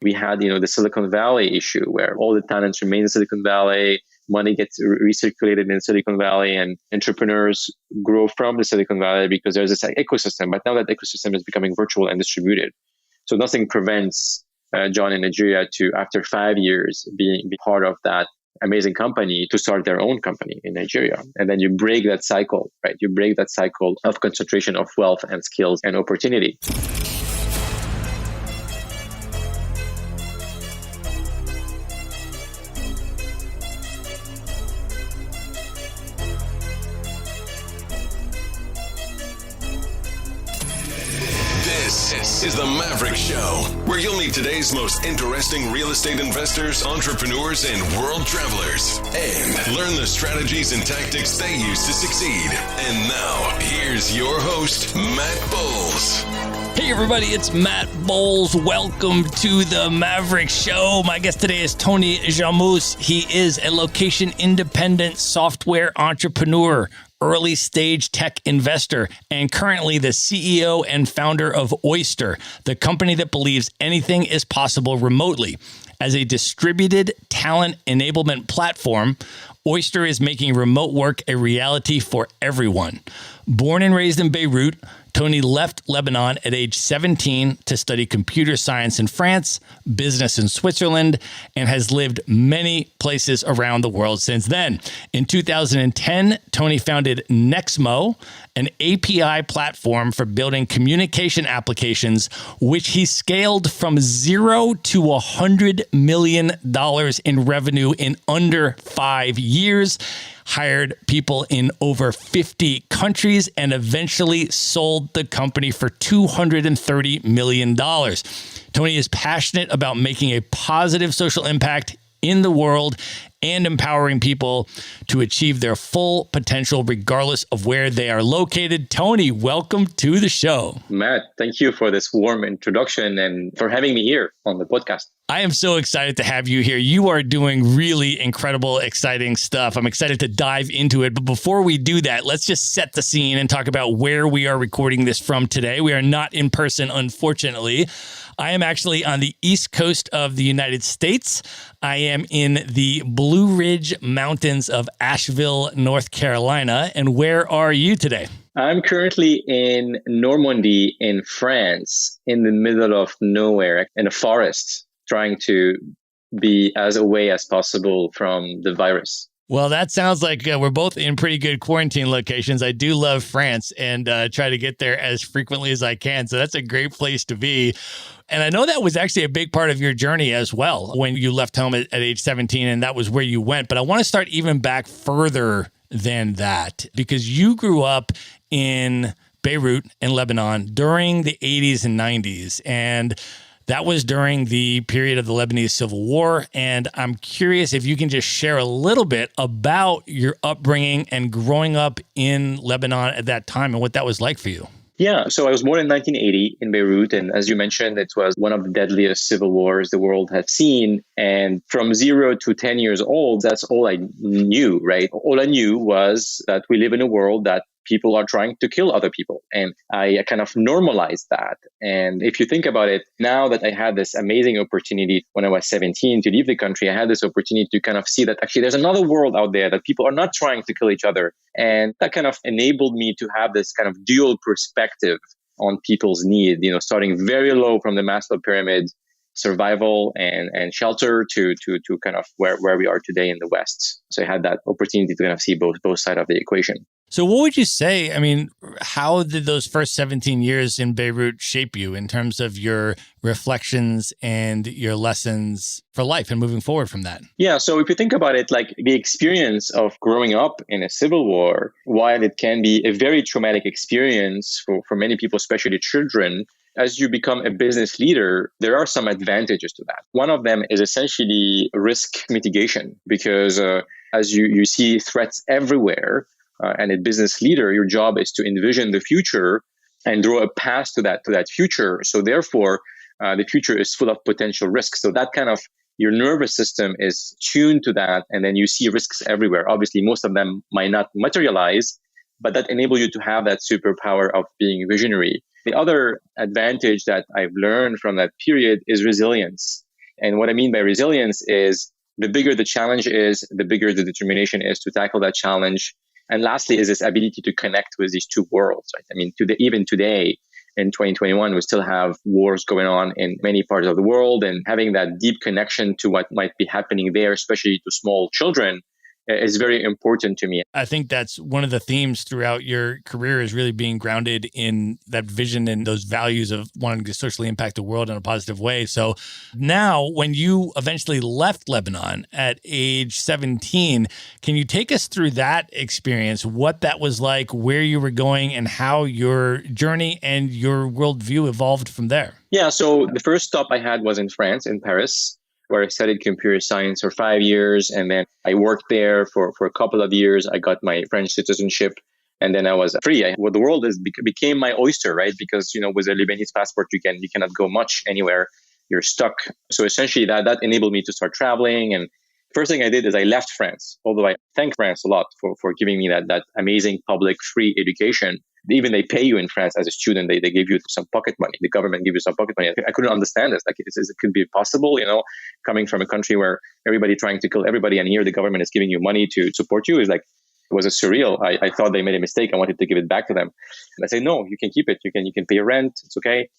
We had, the Silicon Valley issue where all the talents remain in Silicon Valley, money gets recirculated in Silicon Valley, and entrepreneurs grow from the Silicon Valley because there's this ecosystem. But now that ecosystem is becoming virtual and distributed. So nothing prevents John in Nigeria to, after 5 years, be part of that amazing company, to start their own company in Nigeria. And then you break that cycle, right? You break that cycle of concentration of wealth and skills and opportunity. This is the Maverick Show, where you'll meet today's most interesting real estate investors, entrepreneurs, and world travelers, and learn the strategies and tactics they use to succeed. And now, here's your host, Matt Bowles. Hey everybody, it's Matt Bowles. Welcome to the Maverick Show. My guest today is Tony Jamous. He is a location-independent software entrepreneur, early stage tech investor, and currently the CEO and founder of Oyster, the company that believes anything is possible remotely. As a distributed talent enablement platform, Oyster is making remote work a reality for everyone. Born and raised in Beirut, Tony left Lebanon at age 17 to study computer science in France, business in Switzerland, and has lived many places around the world since then. In 2010, Tony founded Nexmo, an API platform for building communication applications, which he scaled from zero to $100 million in revenue in under 5 years, hired people in over 50 countries, and eventually sold the company for $230 million. Tony is passionate about making a positive social impact in the world and empowering people to achieve their full potential regardless of where they are located. Tony, welcome to the show. Matt, thank you for this warm introduction and for having me here on the podcast. I am so excited to have you here. You are doing really incredible, exciting stuff. I'm excited to dive into it. But before we do that, let's just set the scene and talk about where we are recording this from today. We are not in person, unfortunately. I am actually on the East Coast of the United States. I am in the Blue Ridge Mountains of Asheville, North Carolina. And where are you today? I'm currently in Normandy in France, in the middle of nowhere, in a forest, trying to be as away as possible from the virus. Well, that sounds like we're both in pretty good quarantine locations. I do love France and try to get there as frequently as I can. So that's a great place to be. And I know that was actually a big part of your journey as well when you left home at age 17 and that was where you went. But I want to start even back further than that because you grew up in Beirut in Lebanon during the 80s and 90s. And that was during the period of the Lebanese Civil War. And I'm curious if you can just share a little bit about your upbringing and growing up in Lebanon at that time and what that was like for you. Yeah, so I was born in 1980 in Beirut. And as you mentioned, it was one of the deadliest civil wars the world had seen. And from 0 to 10 years old, that's all I knew, right? All I knew was that we live in a world that people are trying to kill other people. And I kind of normalized that. And if you think about it, now that I had this amazing opportunity when I was 17 to leave the country, I had this opportunity to kind of see that actually there's another world out there that people are not trying to kill each other. And that kind of enabled me to have this kind of dual perspective on people's need, starting very low from the Maslow pyramid, survival and shelter to kind of where we are today in the West. So I had that opportunity to kind of see both sides of the equation. So what would you say? I mean, how did those first 17 years in Beirut shape you in terms of your reflections and your lessons for life and moving forward from that? Yeah. So if you think about it, like the experience of growing up in a civil war, while it can be a very traumatic experience for many people, especially children, as you become a business leader, there are some advantages to that. One of them is essentially risk mitigation because as you see threats everywhere, and a business leader, your job is to envision the future and draw a path to that future. So therefore, the future is full of potential risks. So that kind of your nervous system is tuned to that, and then you see risks everywhere. Obviously, most of them might not materialize, but that enable you to have that superpower of being visionary. The other advantage that I've learned from that period is resilience. And what I mean by resilience is the bigger the challenge is, the bigger the determination is to tackle that challenge. And lastly is this ability to connect with these two worlds, right? I mean, even today in 2021, we still have wars going on in many parts of the world, and having that deep connection to what might be happening there, especially to small children, is very important to me. I think that's one of the themes throughout your career is really being grounded in that vision and those values of wanting to socially impact the world in a positive way. So now when you eventually left Lebanon at age 17, can you take us through that experience, what that was like, where you were going, and how your journey and your worldview evolved from there? Yeah, so the first stop I had was in France, in Paris, where I studied computer science for 5 years. And then I worked there for a couple of years. I got my French citizenship, and then I was free. The world became my oyster, right? Because, with a Lebanese passport, you cannot go much anywhere. You're stuck. So essentially that enabled me to start traveling. And first thing I did is I left France, although I thank France a lot for giving me that amazing public free education. Even they pay you in France as a student. They give you some pocket money. The government gives you some pocket money. I couldn't understand this. Like, it could be possible, coming from a country where everybody trying to kill everybody, and here the government is giving you money to support you. It was a surreal. I thought they made a mistake. I wanted to give it back to them. And I say, no, you can keep it. You can pay your rent. It's okay.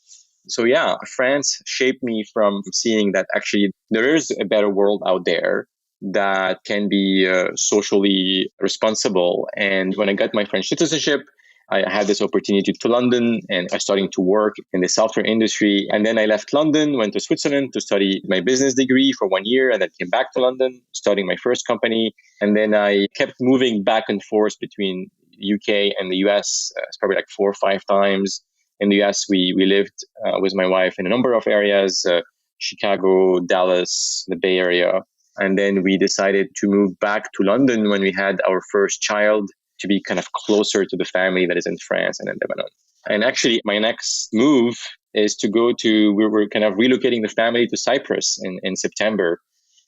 So yeah, France shaped me from seeing that actually there is a better world out there that can be socially responsible. And when I got my French citizenship, I had this opportunity to London, and I started to work in the software industry. And then I left London, went to Switzerland to study my business degree for 1 year, and then came back to London, starting my first company. And then I kept moving back and forth between UK and the US. It's probably like 4 or 5 times. In the US, we lived with my wife in a number of areas, Chicago, Dallas, the Bay Area. And then we decided to move back to London when we had our first child, to be kind of closer to the family that is in France and in Lebanon. And actually, my next move is we're kind of relocating the family to Cyprus in September,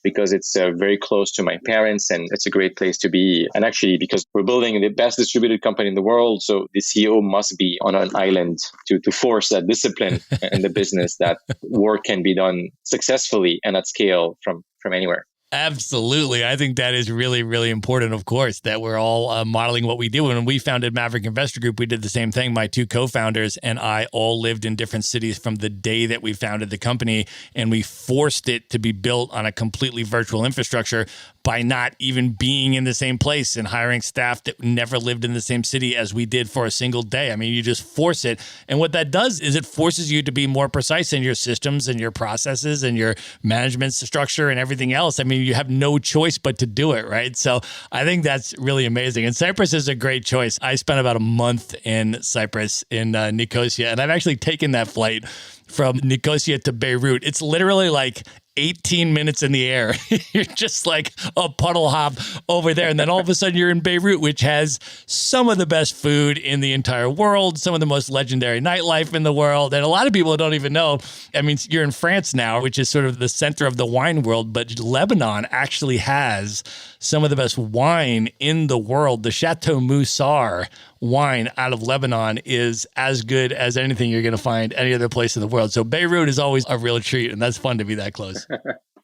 because it's very close to my parents, and it's a great place to be. And actually, because we're building the best distributed company in the world, so the CEO must be on an island to force that discipline in the business, that work can be done successfully and at scale from anywhere. Absolutely. I think that is really, really important, of course, that we're all modeling what we do. When we founded Maverick Investor Group, we did the same thing. My 2 co-founders and I all lived in different cities from the day that we founded the company, and we forced it to be built on a completely virtual infrastructure by not even being in the same place and hiring staff that never lived in the same city as we did for a single day. I mean, you just force it. And what that does is it forces you to be more precise in your systems and your processes and your management structure and everything else. I mean, you have no choice but to do it, right? So I think that's really amazing. And Cyprus is a great choice. I spent about a month in Cyprus, in Nicosia, and I've actually taken that flight from Nicosia to Beirut. It's literally like 18 minutes in the air. You're just like a puddle hop over there. And then all of a sudden you're in Beirut, which has some of the best food in the entire world, some of the most legendary nightlife in the world. And a lot of people don't even know. I mean, you're in France now, which is sort of the center of the wine world, but Lebanon actually has some of the best wine in the world. The Chateau Moussard wine out of Lebanon is as good as anything you're going to find any other place in the world. So Beirut is always a real treat, and that's fun to be that close.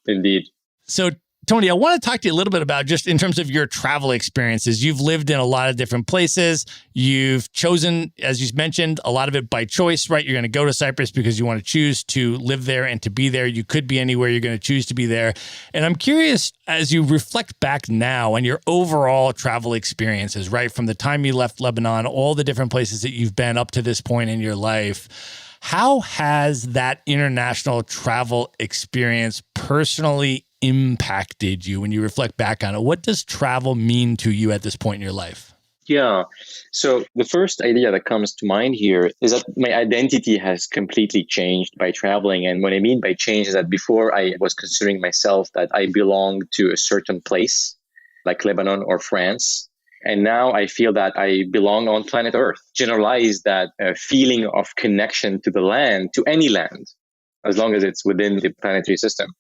Indeed. So Tony, I want to talk to you a little bit about just in terms of your travel experiences. You've lived in a lot of different places. You've chosen, as you mentioned, a lot of it by choice, right? You're going to go to Cyprus because you want to choose to live there and to be there. You could be anywhere. You're going to choose to be there. And I'm curious, as you reflect back now on your overall travel experiences, right? From the time you left Lebanon, all the different places that you've been up to this point in your life, how has that international travel experience personally impacted you when you reflect back on it? What does travel mean to you at this point in your life? Yeah. So the first idea that comes to mind here is that my identity has completely changed by traveling. And what I mean by change is that before I was considering myself that I belonged to a certain place, like Lebanon or France. And now I feel that I belong on planet Earth. Generalize that feeling of connection to the land, to any land, as long as it's within the planetary system.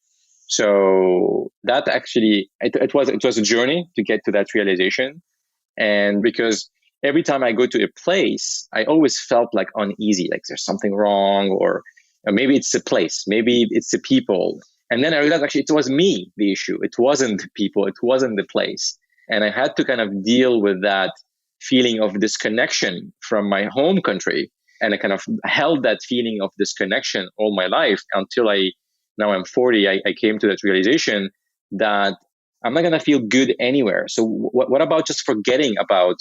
So that actually, it was a journey to get to that realization. And because every time I go to a place, I always felt like uneasy, like there's something wrong, or maybe it's the place, maybe it's the people. And then I realized actually it was me, the issue. It wasn't the people. It wasn't the place. And I had to kind of deal with that feeling of disconnection from my home country. And I kind of held that feeling of disconnection all my life until now I'm 40, I came to that realization that I'm not going to feel good anywhere. So what about just forgetting about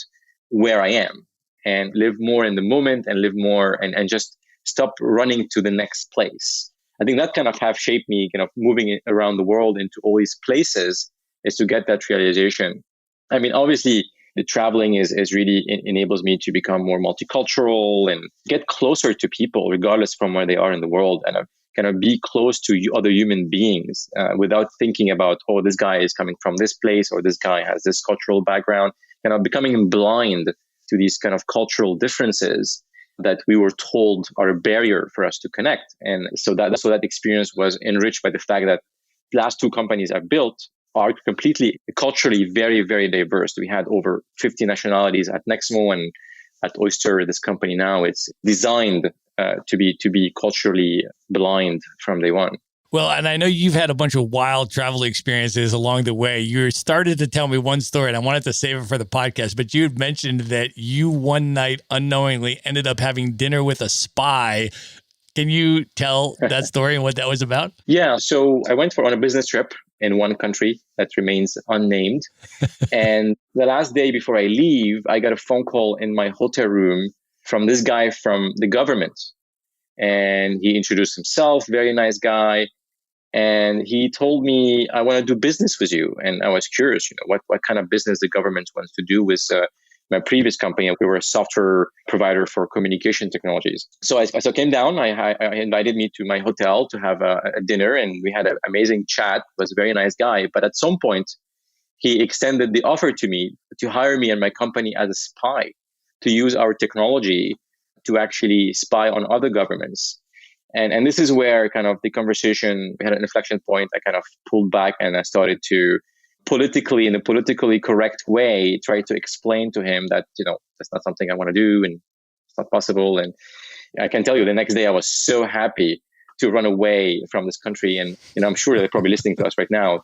where I am and live more in the moment and live more and just stop running to the next place? I think that kind of have shaped me, kind of moving around the world into all these places, is to get that realization. I mean, obviously, the traveling is really enables me to become more multicultural and get closer to people, regardless from where they are in the world, and kind of be close to other human beings without thinking about, oh, this guy is coming from this place or this guy has this cultural background. Kind of becoming blind to these kind of cultural differences that we were told are a barrier for us to connect. And so that experience was enriched by the fact that the last two companies I've built are completely culturally very, very diverse. We had over 50 nationalities at Nexmo, and at Oyster, this company now, it's designed to be culturally blind from day one. Well, and I know you've had a bunch of wild travel experiences along the way. You started to tell me one story, and I wanted to save it for the podcast, but you had mentioned that you one night unknowingly ended up having dinner with a spy. Can you tell that story and what that was about? Yeah, so I went on a business trip in one country that remains unnamed. And the last day before I leave, I got a phone call in my hotel room from this guy from the government. And he introduced himself, very nice guy. And he told me, I want to do business with you. And I was curious, what kind of business the government wants to do with my previous company. We were a software provider for communication technologies. So I came down, I invited me to my hotel to have a dinner, and we had an amazing chat. He was a very nice guy. But at some point, he extended the offer to me to hire me and my company as a spy, to use our technology to actually spy on other governments. And this is where kind of the conversation, we had an inflection point. I kind of pulled back and I started to in a politically correct way, try to explain to him that, that's not something I want to do and it's not possible. And I can tell you the next day I was so happy to run away from this country. And, I'm sure they're probably listening to us right now.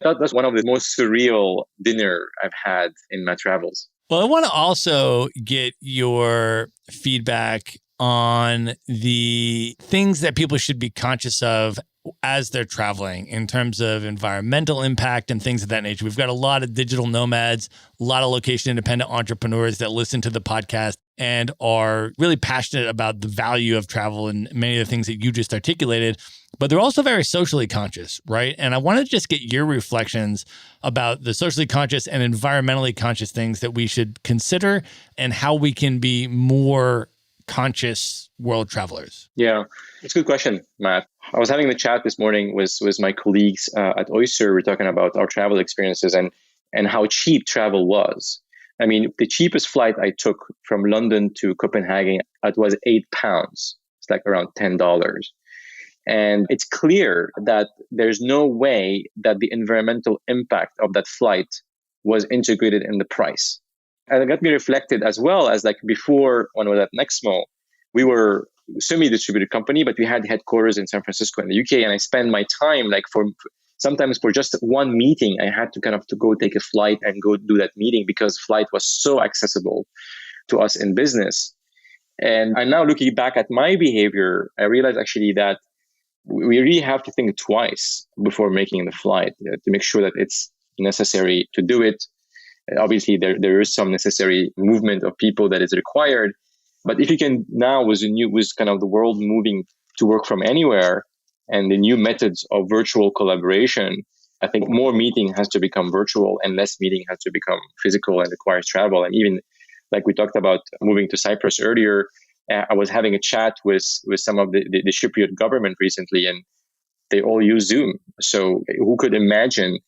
That's one of the most surreal dinner I've had in my travels. Well, I want to also get your feedback on the things that people should be conscious of as they're traveling in terms of environmental impact and things of that nature. We've got a lot of digital nomads, a lot of location independent entrepreneurs that listen to the podcast and are really passionate about the value of travel and many of the things that you just articulated, but they're also very socially conscious, right? And I want to just get your reflections about the socially conscious and environmentally conscious things that we should consider and how we can be more conscious world travelers. Yeah, it's a good question, Matt. I was having the chat this morning with my colleagues at Oyster. We're talking about our travel experiences and how cheap travel was. I mean, the cheapest flight I took from London to Copenhagen, it was £8. It's like around $10. And it's clear that there's no way that the environmental impact of that flight was integrated in the price. And it got me reflected as well as like before when I was at Nexmo, we were a semi-distributed company, but we had headquarters in San Francisco in the UK. And I spent my time sometimes for just one meeting, I had to to go take a flight and go do that meeting because flight was so accessible to us in business. And I'm now looking back at my behavior, I realized actually that we really have to think twice before making the flight to make sure that it's necessary to do it. Obviously, there is some necessary movement of people that is required. But if you can now, with kind of the world moving to work from anywhere and the new methods of virtual collaboration, I think more meeting has to become virtual and less meeting has to become physical and requires travel. And even like we talked about moving to Cyprus earlier, I was having a chat with some of the Cypriot government recently, and they all use Zoom. So who could imagine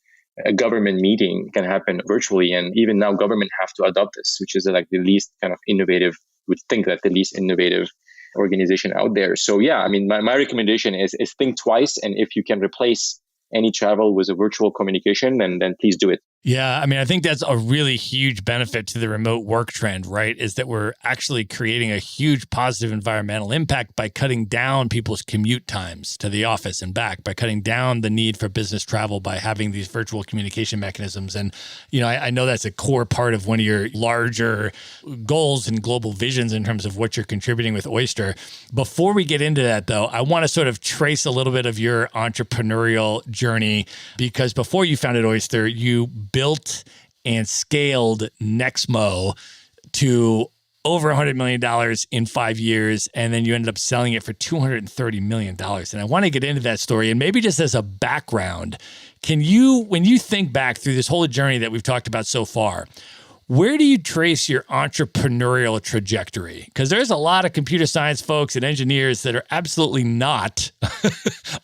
a government meeting can happen virtually? And even now government have to adopt this, which is like the least kind of innovative, would think that the least innovative organization out there. So yeah, I mean, my recommendation is think twice. And if you can replace any travel with a virtual communication, then please do it. Yeah, I mean, I think that's a really huge benefit to the remote work trend, right? Is that we're actually creating a huge positive environmental impact by cutting down people's commute times to the office and back, by cutting down the need for business travel by having these virtual communication mechanisms. And, I know that's a core part of one of your larger goals and global visions in terms of what you're contributing with Oyster. Before we get into that, though, I want to sort of trace a little bit of your entrepreneurial journey, because before you founded Oyster, you built and scaled Nexmo to over $100 million in 5 years, and then you ended up selling it for $230 million. And I want to get into that story. And maybe just as a background, when you think back through this whole journey that we've talked about so far, where do you trace your entrepreneurial trajectory? Because there's a lot of computer science folks and engineers that are absolutely not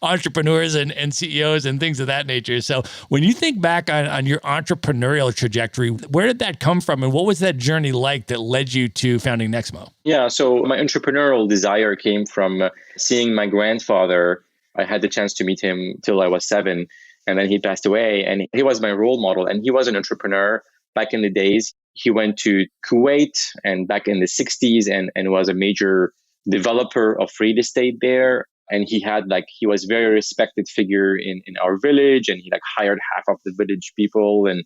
entrepreneurs and CEOs and things of that nature. So when you think back on your entrepreneurial trajectory, where did that come from? And what was that journey like that led you to founding Nexmo? Yeah, so my entrepreneurial desire came from seeing my grandfather. I had the chance to meet him till I was 7, and then he passed away. And he was my role model, and he was an entrepreneur. Back in the days, he went to Kuwait and back in the 60s and was a major developer of real estate there. And he was a very respected figure in our village, and he hired half of the village people. And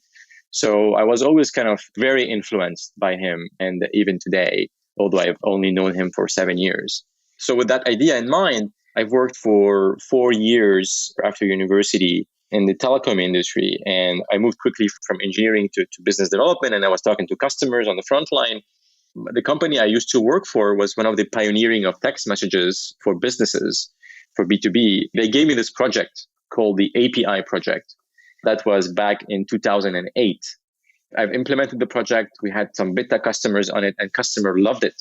so I was always kind of very influenced by him. And even today, although I've only known him for 7 years. So with that idea in mind, I've worked for 4 years after university in the telecom industry. And I moved quickly from engineering to business development. And I was talking to customers on the front line. The company I used to work for was one of the pioneering of text messages for businesses, for B2B. They gave me this project called the API project. That was back in 2008. I've implemented the project. We had some beta customers on it, and customer loved it.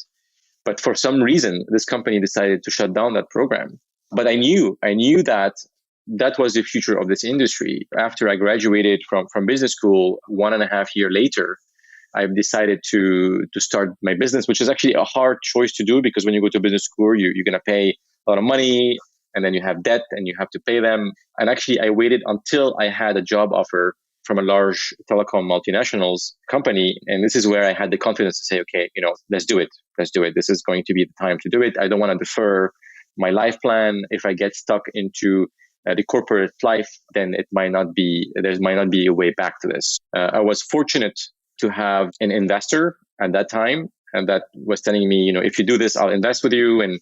But for some reason, this company decided to shut down that program. But I knew that was the future of this industry. After I graduated from business school, 1.5 years later, I've decided to start my business, which is actually a hard choice to do, because when you go to business school, you're going to pay a lot of money, and then you have debt and you have to pay them. And actually, I waited until I had a job offer from a large telecom multinationals company. And this is where I had the confidence to say, okay, let's do it. Let's do it. This is going to be the time to do it. I don't want to defer my life plan. If I get stuck into the corporate life, then there might not be a way back to this. I was fortunate to have an investor at that time, and that was telling me, if you do this, I'll invest with you. And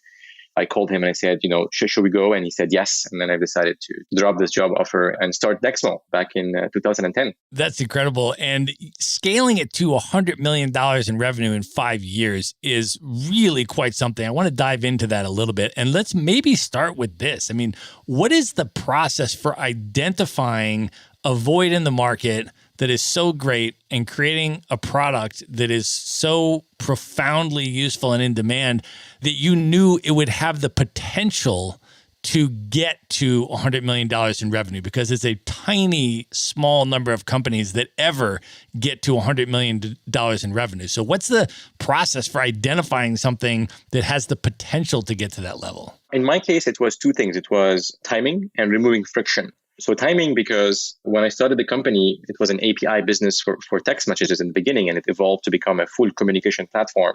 I called him and I said, should we go? And he said yes. And then I decided to drop this job offer and start Nexmo back in 2010. That's incredible. And scaling it to $100 million in revenue in 5 years is really quite something. I want to dive into that a little bit. And let's maybe start with this. I mean, what is the process for identifying a void in the market that is so great and creating a product that is so profoundly useful and in demand that you knew it would have the potential to get to $100 million in revenue? Because it's a tiny, small number of companies that ever get to $100 million in revenue. So what's the process for identifying something that has the potential to get to that level? In my case, it was two things. It was timing and removing friction. So timing, because when I started the company, it was an API business for text messages in the beginning, and it evolved to become a full communication platform.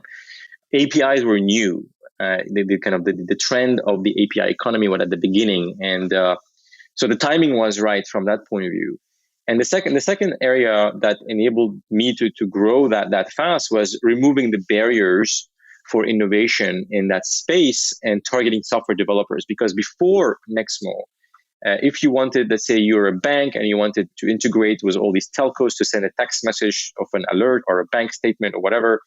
APIs were new. The trend of the API economy was at the beginning. And so the timing was right from that point of view. And the second area that enabled me to grow that fast was removing the barriers for innovation in that space and targeting software developers. Because before Nexmo, if you wanted, let's say you're a bank and you wanted to integrate with all these telcos to send a text message of an alert or a bank statement or whatever,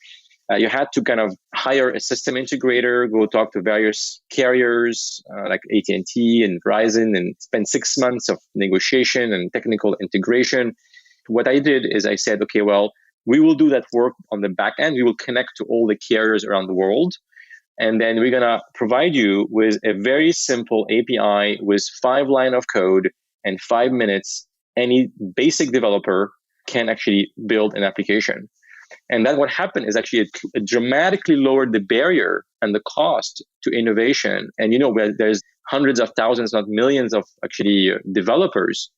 you had to kind of hire a system integrator, go talk to various carriers like AT&T and Verizon, and spend 6 months of negotiation and technical integration. What I did is I said, okay, well, we will do that work on the back end. We will connect to all the carriers around the world. And then we're going to provide you with a very simple API with 5 lines of code and 5 minutes. Any basic developer can actually build an application. And then what happened is actually it dramatically lowered the barrier and the cost to innovation. And where there's hundreds of thousands, not millions of actually developers,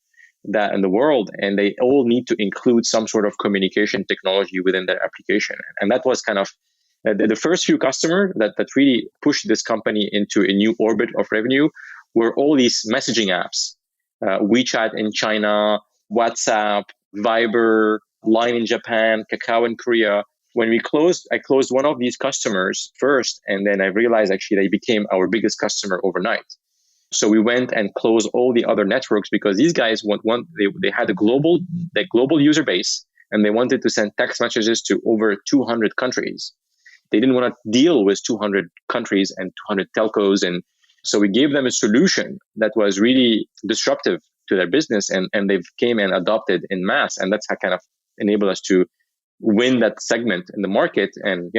that in the world, and they all need to include some sort of communication technology within their application. And that was kind of the first few customers that really pushed this company into a new orbit of revenue were all these messaging apps, WeChat in China, WhatsApp, Viber, Line in Japan, Kakao in Korea. When I closed one of these customers first, and then I realized actually they became our biggest customer overnight. So we went and closed all the other networks because these guys they had a global user base, and they wanted to send text messages to over 200 countries. They didn't want to deal with 200 countries and 200 telcos. And so we gave them a solution that was really disruptive to their business, and they came and adopted in mass. And that's how kind of enabled us to win that segment in the market and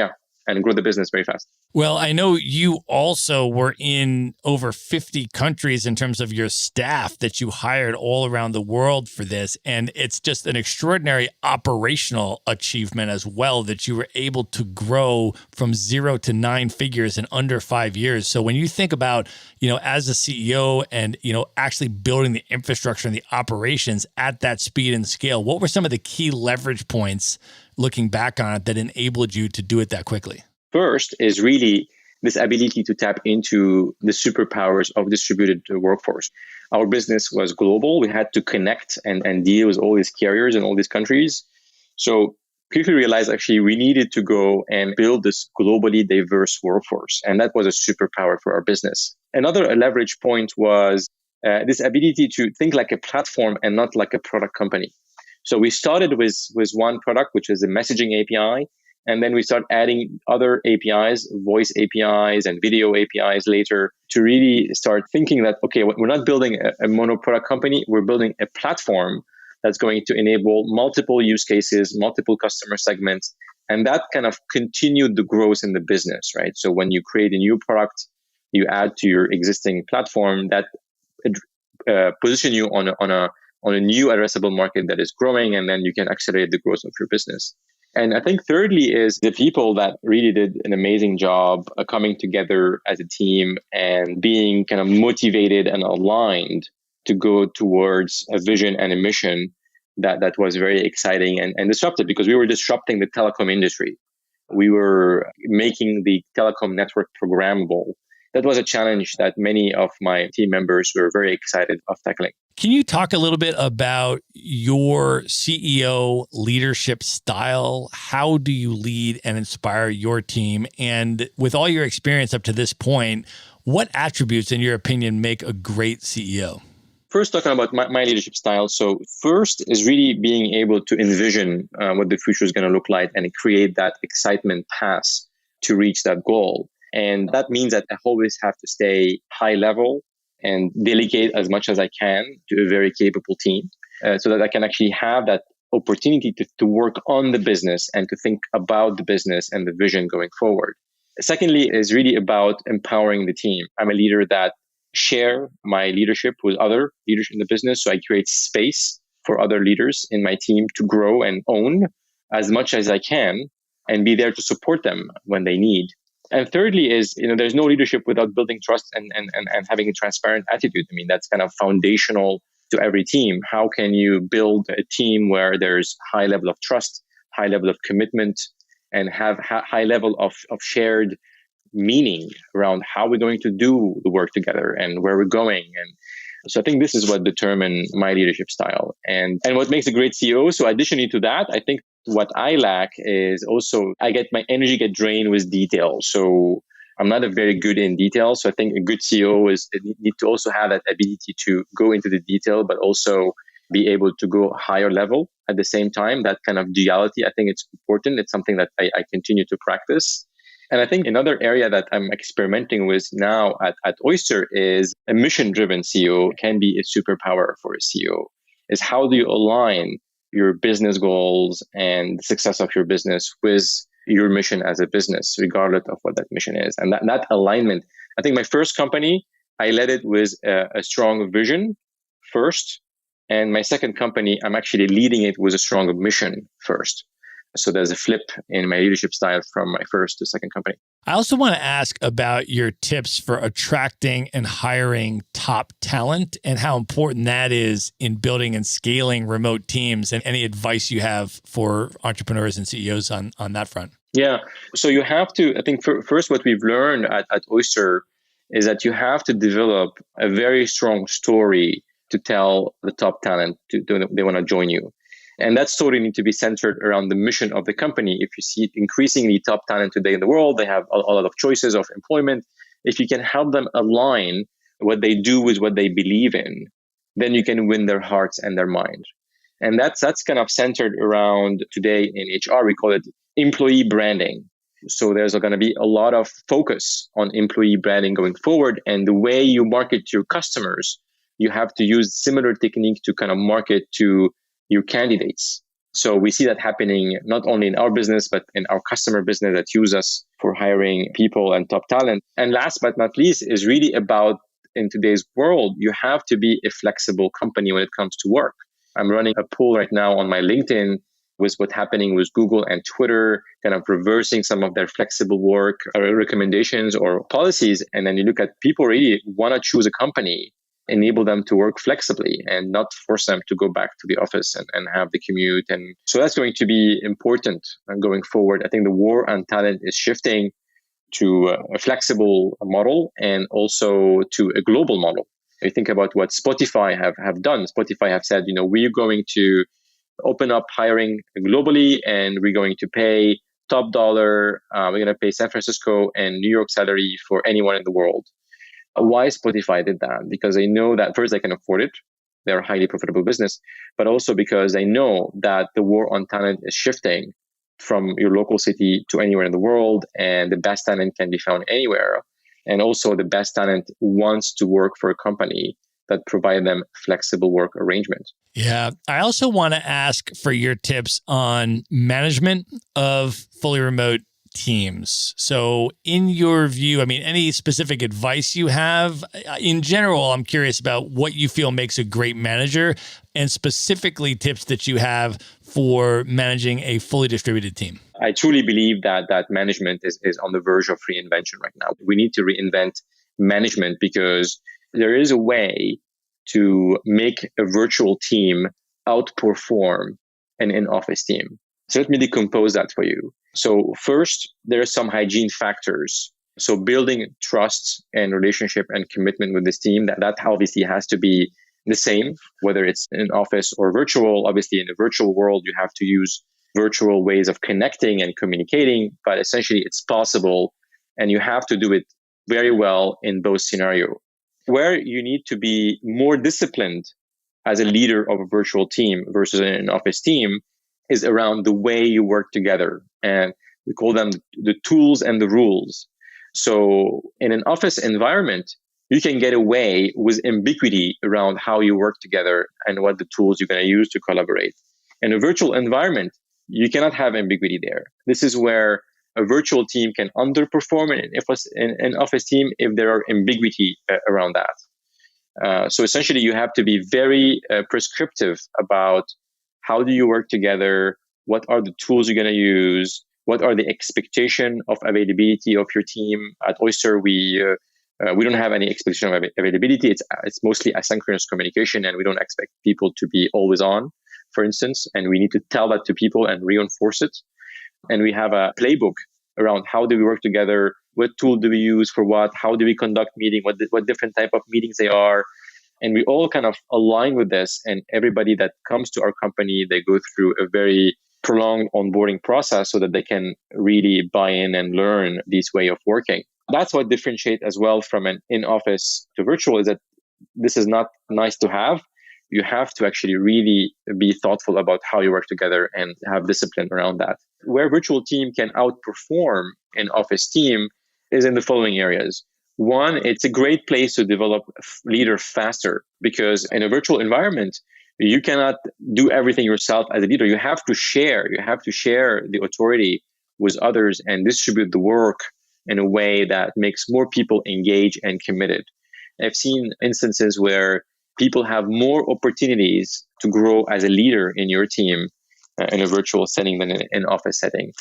grow the business very fast. Well, I know you also were in over 50 countries in terms of your staff that you hired all around the world for this. And it's just an extraordinary operational achievement as well that you were able to grow from 0 to 9 figures in under 5 years. So when you think about, as a CEO and, actually building the infrastructure and the operations at that speed and scale, what were some of the key leverage points looking back on it that enabled you to do it that quickly? First is really this ability to tap into the superpowers of distributed workforce. Our business was global. We had to connect and deal with all these carriers in all these countries. So quickly realized actually we needed to go and build this globally diverse workforce. And that was a superpower for our business. Another leverage point was this ability to think like a platform and not like a product company. So we started with one product, which is a messaging API. And then we start adding other APIs, voice APIs and video APIs later to really start thinking that, okay, we're not building a mono product company. We're building a platform that's going to enable multiple use cases, multiple customer segments. And that kind of continued the growth in the business, right? So when you create a new product, you add to your existing platform that position you on a new addressable market that is growing, and then you can accelerate the growth of your business. And I think thirdly is the people that really did an amazing job coming together as a team and being kind of motivated and aligned to go towards a vision and a mission that was very exciting and disruptive, because we were disrupting the telecom industry. We were making the telecom network programmable. That was a challenge that many of my team members were very excited of tackling. Can you talk a little bit about your CEO leadership style? How do you lead and inspire your team? And with all your experience up to this point, what attributes, in your opinion, make a great CEO? First, talking about my leadership style. So first is really being able to envision what the future is going to look like and create that excitement path to reach that goal. And that means that I always have to stay high level and delegate as much as I can to a very capable team so that I can actually have that opportunity to work on the business and to think about the business and the vision going forward. Secondly, is really about empowering the team. I'm a leader that share my leadership with other leaders in the business. So I create space for other leaders in my team to grow and own as much as I can and be there to support them when they need. And thirdly is, there's no leadership without building trust and having a transparent attitude. I mean, that's kind of foundational to every team. How can you build a team where there's high level of trust, high level of commitment, and have high level of shared meaning around how we're going to do the work together and where we're going? And so I think this is what determines my leadership style and what makes a great CEO. So additionally to that, I think what I lack is also my energy get drained with detail. So I'm not very good in detail. So I think a good CEO need to also have that ability to go into the detail, but also be able to go higher level at the same time. That kind of duality, I think it's important. It's something that I continue to practice. And I think another area that I'm experimenting with now at Oyster is a mission-driven CEO can be a superpower for a CEO. Is how do you align your business goals and the success of your business with your mission as a business, regardless of what that mission is. And that alignment, I think my first company, I led it with a strong vision first. And my second company, I'm actually leading it with a strong mission first. So there's a flip in my leadership style from my first to second company. I also want to ask about your tips for attracting and hiring top talent and how important that is in building and scaling remote teams, and any advice you have for entrepreneurs and CEOs on that front. Yeah. So you have to, I think first what we've learned at Oyster is that you have to develop a very strong story to tell the top talent they want to join you. And that story needs to be centered around the mission of the company. If you see increasingly top talent today in the world, they have a lot of choices of employment. If you can help them align what they do with what they believe in, then you can win their hearts and their mind. And that's kind of centered around, today in HR, we call it employee branding. So there's going to be a lot of focus on employee branding going forward. And the way you market to your customers, you have to use similar technique to kind of market to your candidates. So we see that happening not only in our business, but in our customer business that use us for hiring people and top talent. And last but not least is really about, in today's world, you have to be a flexible company when it comes to work. I'm running a poll right now on my LinkedIn with what's happening with Google and Twitter, kind of reversing some of their flexible work recommendations or policies. And then you look at people really want to choose a company, enable them to work flexibly and not force them to go back to the office and have the commute. And so that's going to be important going forward. I think the war on talent is shifting to a flexible model and also to a global model. You think about what Spotify have done. Spotify have said, we're going to open up hiring globally and we're going to pay top dollar. We're going to pay San Francisco and New York salary for anyone in the world. Why Spotify did that? Because they know that first they can afford it. They're a highly profitable business, but also because they know that the war on talent is shifting from your local city to anywhere in the world, and the best talent can be found anywhere. And also the best talent wants to work for a company that provide them flexible work arrangements. Yeah. I also want to ask for your tips on management of fully remote teams. So in your view, any specific advice you have? In general, I'm curious about what you feel makes a great manager, and specifically tips that you have for managing a fully distributed team. I truly believe that management is on the verge of reinvention right now. We need to reinvent management because there is a way to make a virtual team outperform an in-office team. So let me decompose that for you. So first, there are some hygiene factors. So building trust and relationship and commitment with this team, that obviously has to be the same, whether it's in office or virtual. Obviously, in a virtual world, you have to use virtual ways of connecting and communicating, but essentially it's possible, and you have to do it very well in both scenarios. Where you need to be more disciplined as a leader of a virtual team versus an office team is around the way you work together. And we call them the tools and the rules. So in an office environment, you can get away with ambiguity around how you work together and what the tools you're going to use to collaborate. In a virtual environment, you cannot have ambiguity there. This is where a virtual team can underperform an office team if there are ambiguity around that. So essentially, you have to be very prescriptive about how do you work together, what are the tools you're going to use, what are the expectation of availability of your team. At Oyster, we don't have any expectation of availability. It's mostly asynchronous communication, and we don't expect people to be always on, for instance, and we need to tell that to people and reinforce it. And we have a playbook around how do we work together, what tool do we use for what, how do we conduct meeting, what different type of meetings they are. And we all kind of align with this, and everybody that comes to our company, they go through a very prolonged onboarding process so that they can really buy in and learn this way of working. That's what differentiates as well from an in-office to virtual, is that this is not nice to have. You have to actually really be thoughtful about how you work together and have discipline around that. Where virtual team can outperform an office team is in the following areas. One, it's a great place to develop leader faster, because in a virtual environment, you cannot do everything yourself as a leader. You have to share the authority with others and distribute the work in a way that makes more people engaged and committed. I've seen instances where people have more opportunities to grow as a leader in your team in a virtual setting than in an office setting.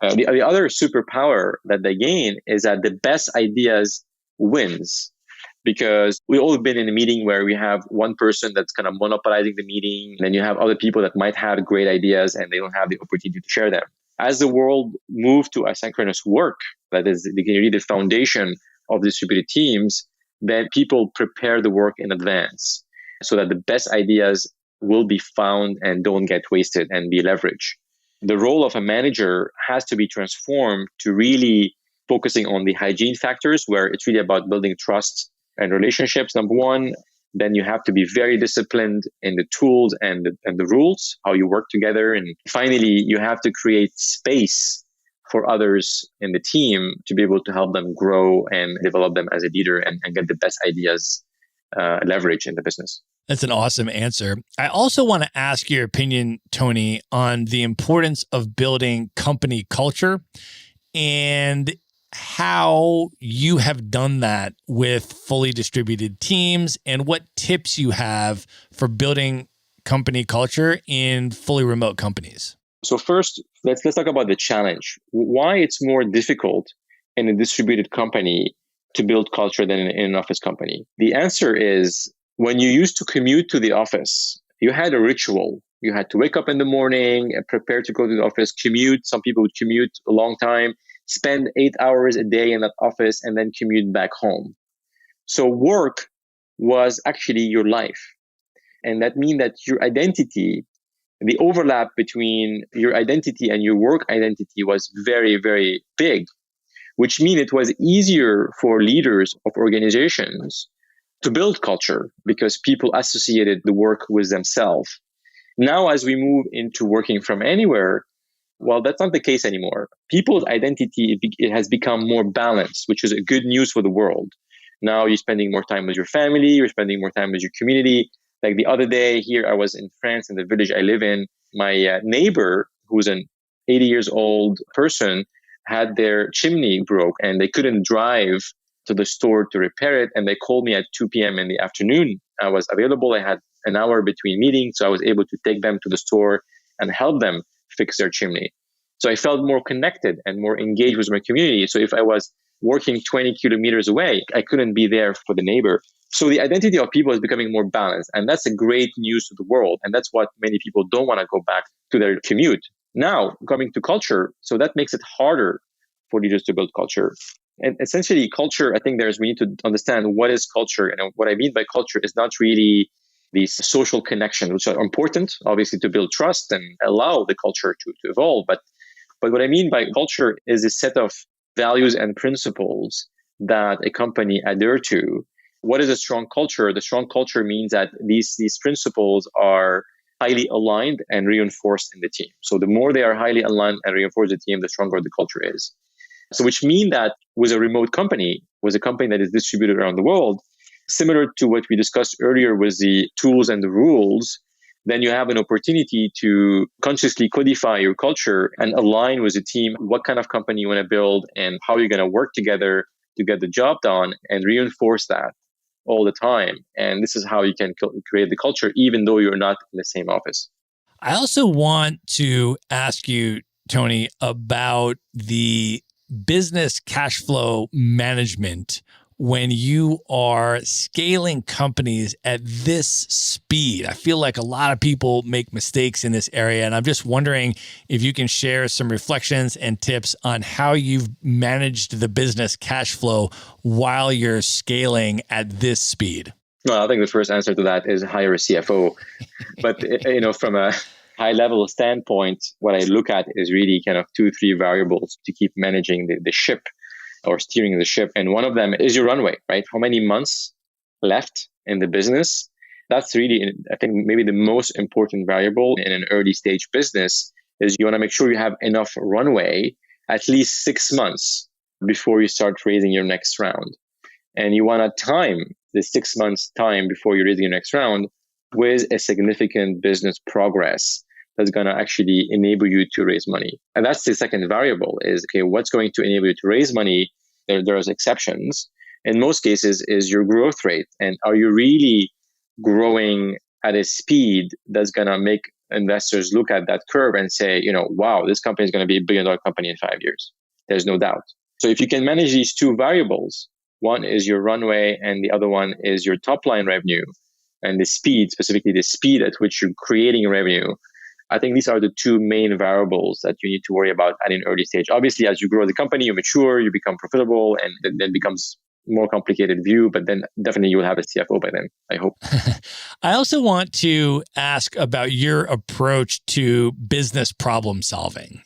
The other superpower that they gain is that the best ideas wins, because we've all been in a meeting where we have one person that's kind of monopolizing the meeting, and then you have other people that might have great ideas and they don't have the opportunity to share them. As the world moved to asynchronous work, that is really the foundation of distributed teams, then people prepare the work in advance so that the best ideas will be found and don't get wasted and be leveraged. The role of a manager has to be transformed to really focusing on the hygiene factors, where it's really about building trust and relationships, number one. Then you have to be very disciplined in the tools and the rules, how you work together. And finally, you have to create space for others in the team to be able to help them grow and develop them as a leader and get the best ideas leverage in the business. That's an awesome answer. I also want to ask your opinion, Tony, on the importance of building company culture and how you have done that with fully distributed teams and what tips you have for building company culture in fully remote companies. So first, let's talk about the challenge. Why it's more difficult in a distributed company to build culture than in an office company. The answer is, when you used to commute to the office, you had a ritual. You had to wake up in the morning and prepare to go to the office, commute. Some people would commute a long time, spend 8 hours a day in that office, and then commute back home. So work was actually your life. And that means that your identity, the overlap between your identity and your work identity was very, very big, which means it was easier for leaders of organizations to build culture because people associated the work with themselves. Now, as we move into working from anywhere, well, that's not the case anymore. People's identity, it has become more balanced, which is a good news for the world. Now you're spending more time with your family, you're spending more time with your community. Like the other day here, I was in France in the village I live in. My neighbor, who's an 80 years old person, had their chimney broke and they couldn't drive to the store to repair it. And they called me at 2 p.m. in the afternoon. I was available. I had an hour between meetings. So I was able to take them to the store and help them fix their chimney. So I felt more connected and more engaged with my community. So if I was working 20 kilometers away, I couldn't be there for the neighbor. So the identity of people is becoming more balanced. And that's a great news to the world. And that's what many people don't want to go back to their commute. Now, coming to culture, so that makes it harder for leaders to build culture. And essentially, culture, I think we need to understand what is culture. And what I mean by culture is not really these social connections, which are important, obviously, to build trust and allow the culture to evolve. But what I mean by culture is a set of values and principles that a company adhere to. What is a strong culture? The strong culture means that these principles are highly aligned and reinforced in the team. So the more they are highly aligned and reinforced in the team, the stronger the culture is. So which means that with a remote company, with a company that is distributed around the world, similar to what we discussed earlier with the tools and the rules, then you have an opportunity to consciously codify your culture and align with the team what kind of company you want to build and how you're going to work together to get the job done and reinforce that all the time. And this is how you can create the culture, even though you're not in the same office. I also want to ask you, Tony, about the business cash flow management when you are scaling companies at this speed. I feel like a lot of people make mistakes in this area, and I'm just wondering if you can share some reflections and tips on how you've managed the business cash flow while you're scaling at this speed. Well, I think the first answer to that is hire a CFO. But from a high-level standpoint, what I look at is really kind of 2-3 variables to keep managing the ship or steering the ship. And one of them is your runway, right? How many months left in the business? That's really, I think, maybe the most important variable in an early stage business is you want to make sure you have enough runway, at least 6 months before you start raising your next round. And you want to time the 6 months time before you're raising your next round with a significant business progress that's going to actually enable you to raise money. And that's the second variable is, okay, what's going to enable you to raise money? There's exceptions. In most cases is your growth rate. And are you really growing at a speed that's going to make investors look at that curve and say, wow, this company is going to be a $1 billion company in 5 years. There's no doubt. So if you can manage these two variables, one is your runway and the other one is your top line revenue and the speed, specifically the speed at which you're creating revenue, I think these are the two main variables that you need to worry about at an early stage. Obviously, as you grow the company, you mature, you become profitable, and then becomes more complicated view, but then definitely you will have a CFO by then, I hope. I also want to ask about your approach to business problem solving.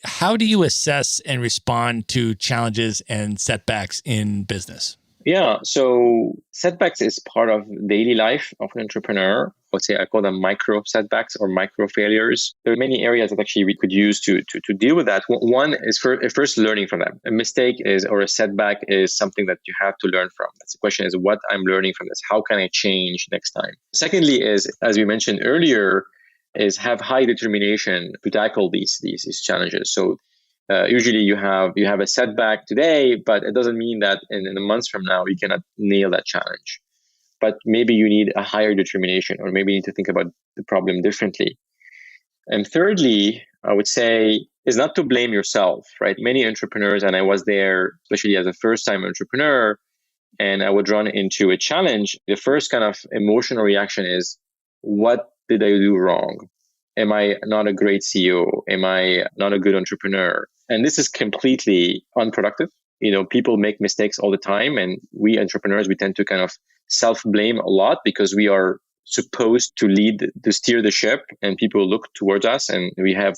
How do you assess and respond to challenges and setbacks in business? Yeah, so setbacks is part of daily life of an entrepreneur. I would say I call them micro setbacks or micro failures. There are many areas that actually we could use to deal with that. One is first learning from them. A mistake is or a setback is something that you have to learn from. That's the question is what I'm learning from this. How can I change next time? Secondly is, as we mentioned earlier, is have high determination to tackle these challenges. So usually you have a setback today, but it doesn't mean that in a month from now you cannot nail that challenge. But maybe you need a higher determination, or maybe you need to think about the problem differently. And thirdly, I would say is not to blame yourself, right? Many entrepreneurs, and I was there, especially as a first-time entrepreneur, and I would run into a challenge. The first kind of emotional reaction is, what did I do wrong? Am I not a great CEO? Am I not a good entrepreneur? And this is completely unproductive. People make mistakes all the time. And we entrepreneurs, we tend to kind of self-blame a lot because we are supposed to steer the ship, and people look towards us and we have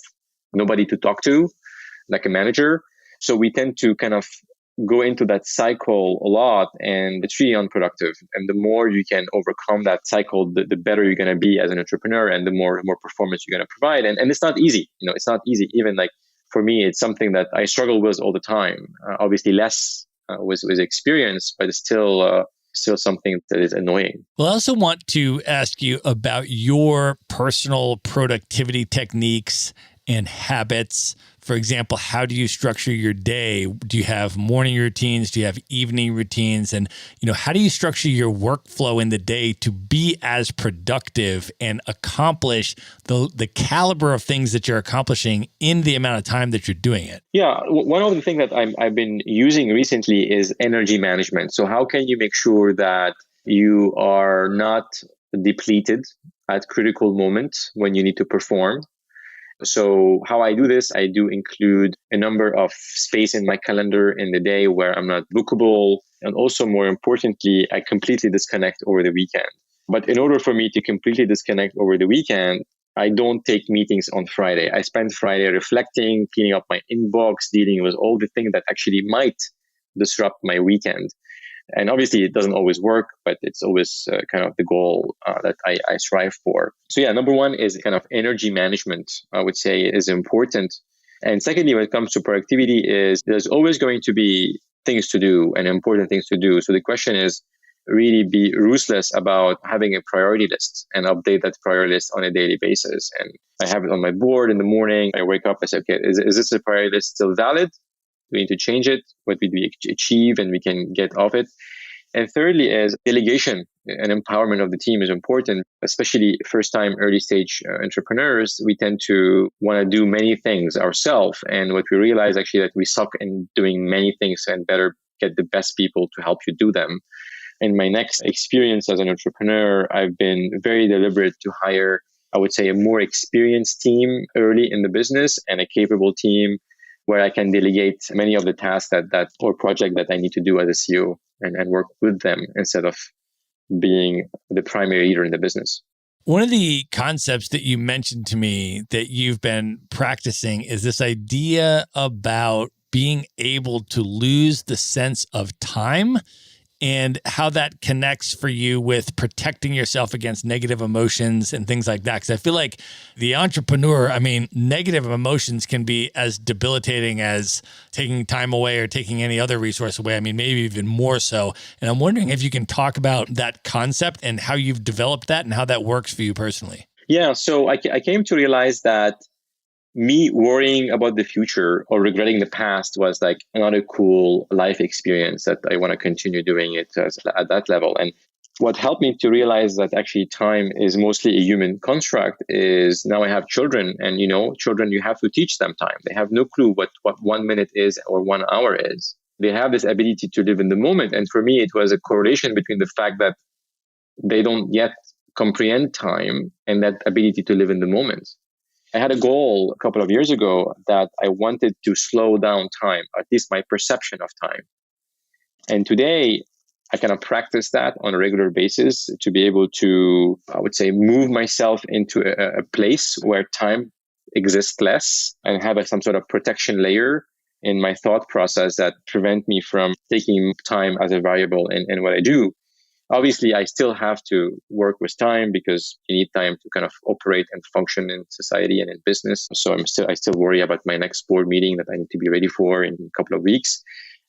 nobody to talk to, like a manager. So we tend to kind of go into that cycle a lot, and it's really unproductive. And the more you can overcome that cycle, the better you're going to be as an entrepreneur, and the more performance you're going to provide. And it's not easy. It's not easy. Even like for me, it's something that I struggle with all the time. Obviously less with experience, but it's still something that is annoying. Well, I also want to ask you about your personal productivity techniques and habits. For example, how do you structure your day? Do you have morning routines? Do you have evening routines? And, how do you structure your workflow in the day to be as productive and accomplish the caliber of things that you're accomplishing in the amount of time that you're doing it? Yeah. One of the things that I've been using recently is energy management. So how can you make sure that you are not depleted at critical moments when you need to perform? So how I do this, I do include a number of space in my calendar in the day where I'm not bookable. And also, more importantly, I completely disconnect over the weekend. But in order for me to completely disconnect over the weekend, I don't take meetings on Friday. I spend Friday reflecting, cleaning up my inbox, dealing with all the things that actually might disrupt my weekend. And obviously, it doesn't always work, but it's always kind of the goal that I strive for. So yeah, number one is kind of energy management, I would say, is important. And secondly, when it comes to productivity, is there's always going to be things to do and important things to do. So the question is really be ruthless about having a priority list and update that priority list on a daily basis. And I have it on my board in the morning. I wake up, I say, okay, is this a priority list still valid? We need to change it. What did we achieve and we can get off it? And thirdly is delegation and empowerment of the team is important, especially first-time early-stage entrepreneurs. We tend to want to do many things ourselves. And what we realize actually that we suck in doing many things and better get the best people to help you do them. In my next experience as an entrepreneur, I've been very deliberate to hire, I would say, a more experienced team early in the business and a capable team where I can delegate many of the tasks that or project that I need to do as a CEO and work with them instead of being the primary leader in the business. One of the concepts that you mentioned to me that you've been practicing is this idea about being able to lose the sense of time and how that connects for you with protecting yourself against negative emotions and things like that. Because I feel like the entrepreneur, negative emotions can be as debilitating as taking time away or taking any other resource away. Maybe even more so. And I'm wondering if you can talk about that concept and how you've developed that and how that works for you personally. Yeah, so I came to realize that me worrying about the future or regretting the past was like not a cool life experience that I want to continue doing it at that level. And what helped me to realize that actually time is mostly a human construct is now I have children, and children, you have to teach them time. They have no clue what 1 minute is or 1 hour is. They have this ability to live in the moment. And for me, it was a correlation between the fact that they don't yet comprehend time and that ability to live in the moment. I had a goal a couple of years ago that I wanted to slow down time, at least my perception of time. And today, I kind of practice that on a regular basis to be able to, I would say, move myself into a place where time exists less and have some sort of protection layer in my thought process that prevent me from taking time as a variable in what I do. Obviously, I still have to work with time because you need time to kind of operate and function in society and in business. So I still worry about my next board meeting that I need to be ready for in a couple of weeks.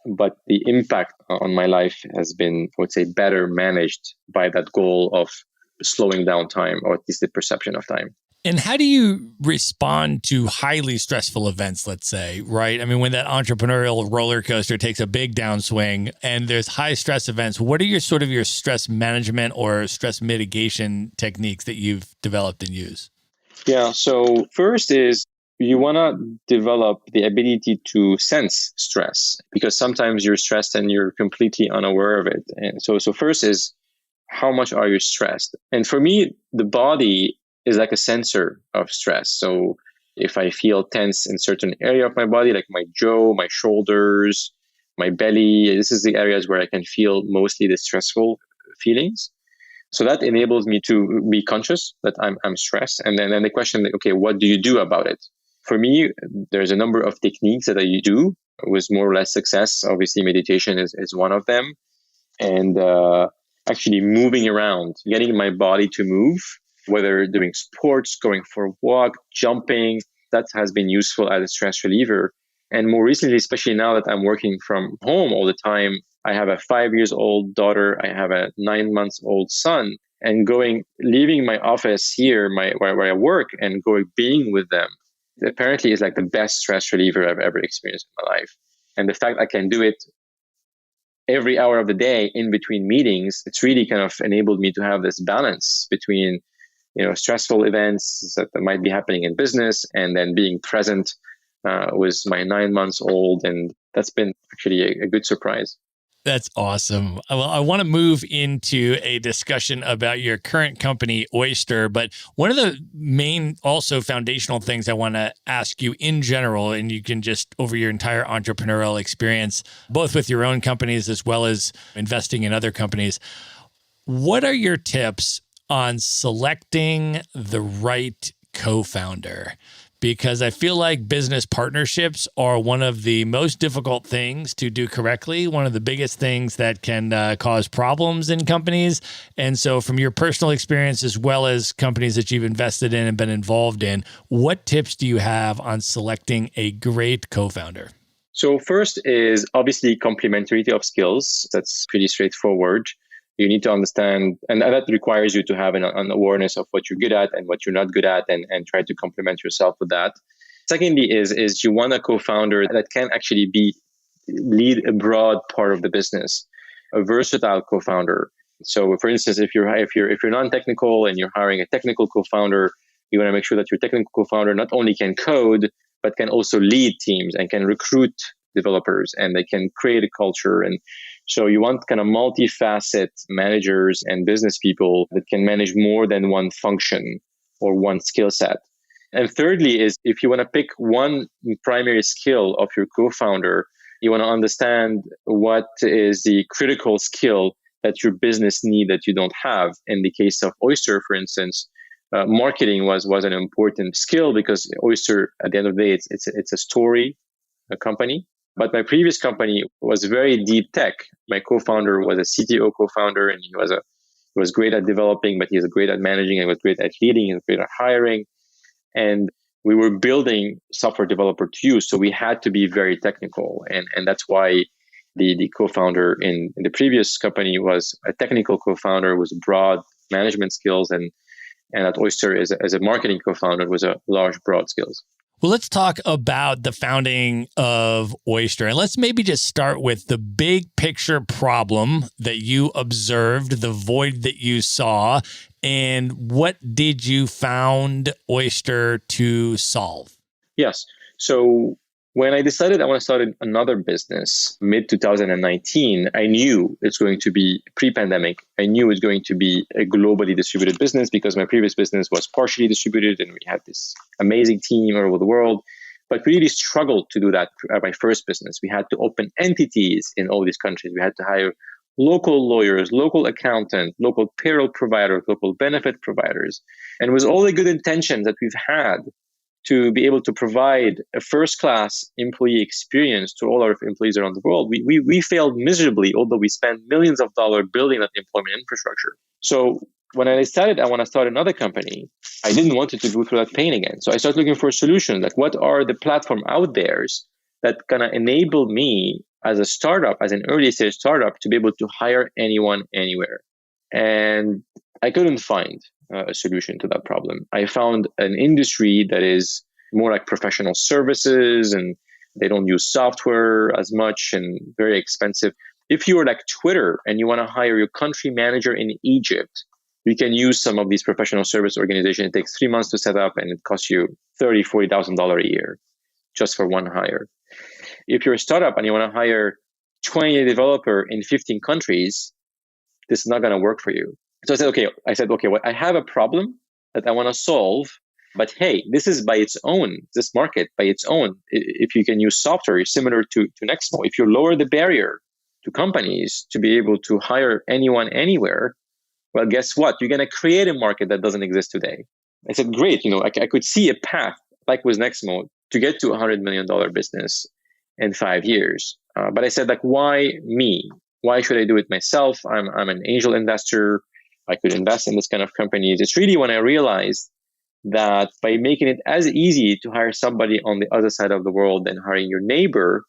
But the impact on my life has been, I would say, better managed by that goal of slowing down time, or at least the perception of time. And how do you respond to highly stressful events, let's say, right? I mean, when that entrepreneurial roller coaster takes a big downswing and there's high stress events, what are your stress management or stress mitigation techniques that you've developed and use? Yeah. So first is you want to develop the ability to sense stress, because sometimes you're stressed and you're completely unaware of it. And so first is, how much are you stressed? And for me, the body is like a sensor of stress. So if I feel tense in certain area of my body, like my jaw, my shoulders, my belly, this is the areas where I can feel mostly the stressful feelings. So that enables me to be conscious that I'm stressed. And then the question, okay, what do you do about it? For me, there's a number of techniques that I do with more or less success. Obviously, meditation is one of them. And actually moving around, getting my body to move, whether doing sports, going for a walk, jumping, that has been useful as a stress reliever. And more recently, especially now that I'm working from home all the time, I have a 5-year-old daughter, I have a 9-month-old son, and leaving my office here, where I work, and being with them, apparently is like the best stress reliever I've ever experienced in my life. And the fact I can do it every hour of the day in between meetings, it's really kind of enabled me to have this balance between stressful events that might be happening in business and then being present with my 9-month-old. And that's been actually a good surprise. That's awesome. Well, I want to move into a discussion about your current company, Oyster. But one of the main, also foundational things I want to ask you in general, and you can just over your entire entrepreneurial experience, both with your own companies as well as investing in other companies, what are your tips on selecting the right co-founder? Because I feel like business partnerships are one of the most difficult things to do correctly, one of the biggest things that can cause problems in companies. And so from your personal experience, as well as companies that you've invested in and been involved in, what tips do you have on selecting a great co-founder? So first is obviously complementarity of skills. That's pretty straightforward. You need to understand, and that requires you to have an awareness of what you're good at and what you're not good at, and try to complement yourself with that. Secondly is you want a co-founder that can actually lead a broad part of the business, a versatile co-founder. So for instance, if you're non-technical and you're hiring a technical co-founder, you want to make sure that your technical co-founder not only can code, but can also lead teams and can recruit developers, and they can create a culture. And so you want kind of multifaceted managers and business people that can manage more than one function or one skill set. And thirdly is, if you want to pick one primary skill of your co-founder, you want to understand what is the critical skill that your business need that you don't have. In the case of Oyster, for instance, marketing was an important skill, because Oyster, at the end of the day, it's a story, a company. But my previous company was very deep tech. My co-founder was a CTO co-founder, and he was great at developing, but he was great at managing, and was great at leading, and was great at hiring. And we were building software developer to use, so we had to be very technical. And that's why the co-founder in the previous company was a technical co-founder with broad management skills, and at Oyster as a marketing co-founder was a large, broad skills. Well, let's talk about the founding of Oyster. And let's maybe just start with the big picture problem that you observed, the void that you saw, and what did you found Oyster to solve? Yes. So when I decided I want to start another business mid 2019, I knew it's going to be pre-pandemic. I knew it's going to be a globally distributed business because my previous business was partially distributed and we had this amazing team all over the world. But we really struggled to do that at my first business. We had to open entities in all these countries. We had to hire local lawyers, local accountants, local payroll providers, local benefit providers. And with all the good intentions that we've had to be able to provide a first-class employee experience to all our employees around the world, we failed miserably, although we spent millions of dollars building that employment infrastructure. So when I decided I want to start another company, I didn't want it to go through that pain again. So I started looking for solutions, like what are the platform out there that gonna enable me as a startup, as an early stage startup, to be able to hire anyone, anywhere. And I couldn't find a solution to that problem. I found an industry that is more like professional services and they don't use software as much and very expensive. If you are like Twitter and you want to hire your country manager in Egypt, you can use some of these professional service organizations. It takes 3 months to set up and it costs you $30,000, $40,000 a year just for one hire. If you're a startup and you want to hire 20 developers in 15 countries, this is not going to work for you. So I said, okay, well, I have a problem that I want to solve, but hey, this is by its own, this market by its own. If you can use software similar to Nexmo, if you lower the barrier to companies to be able to hire anyone, anywhere, well, guess what? You're going to create a market that doesn't exist today. I said, great, I could see a path, like with Nexmo, to get to $100 million business in 5 years. But I said, like, why me? Why should I do it myself? I'm an angel investor. I could invest in this kind of companies. It's really when I realized that by making it as easy to hire somebody on the other side of the world than hiring your neighbor,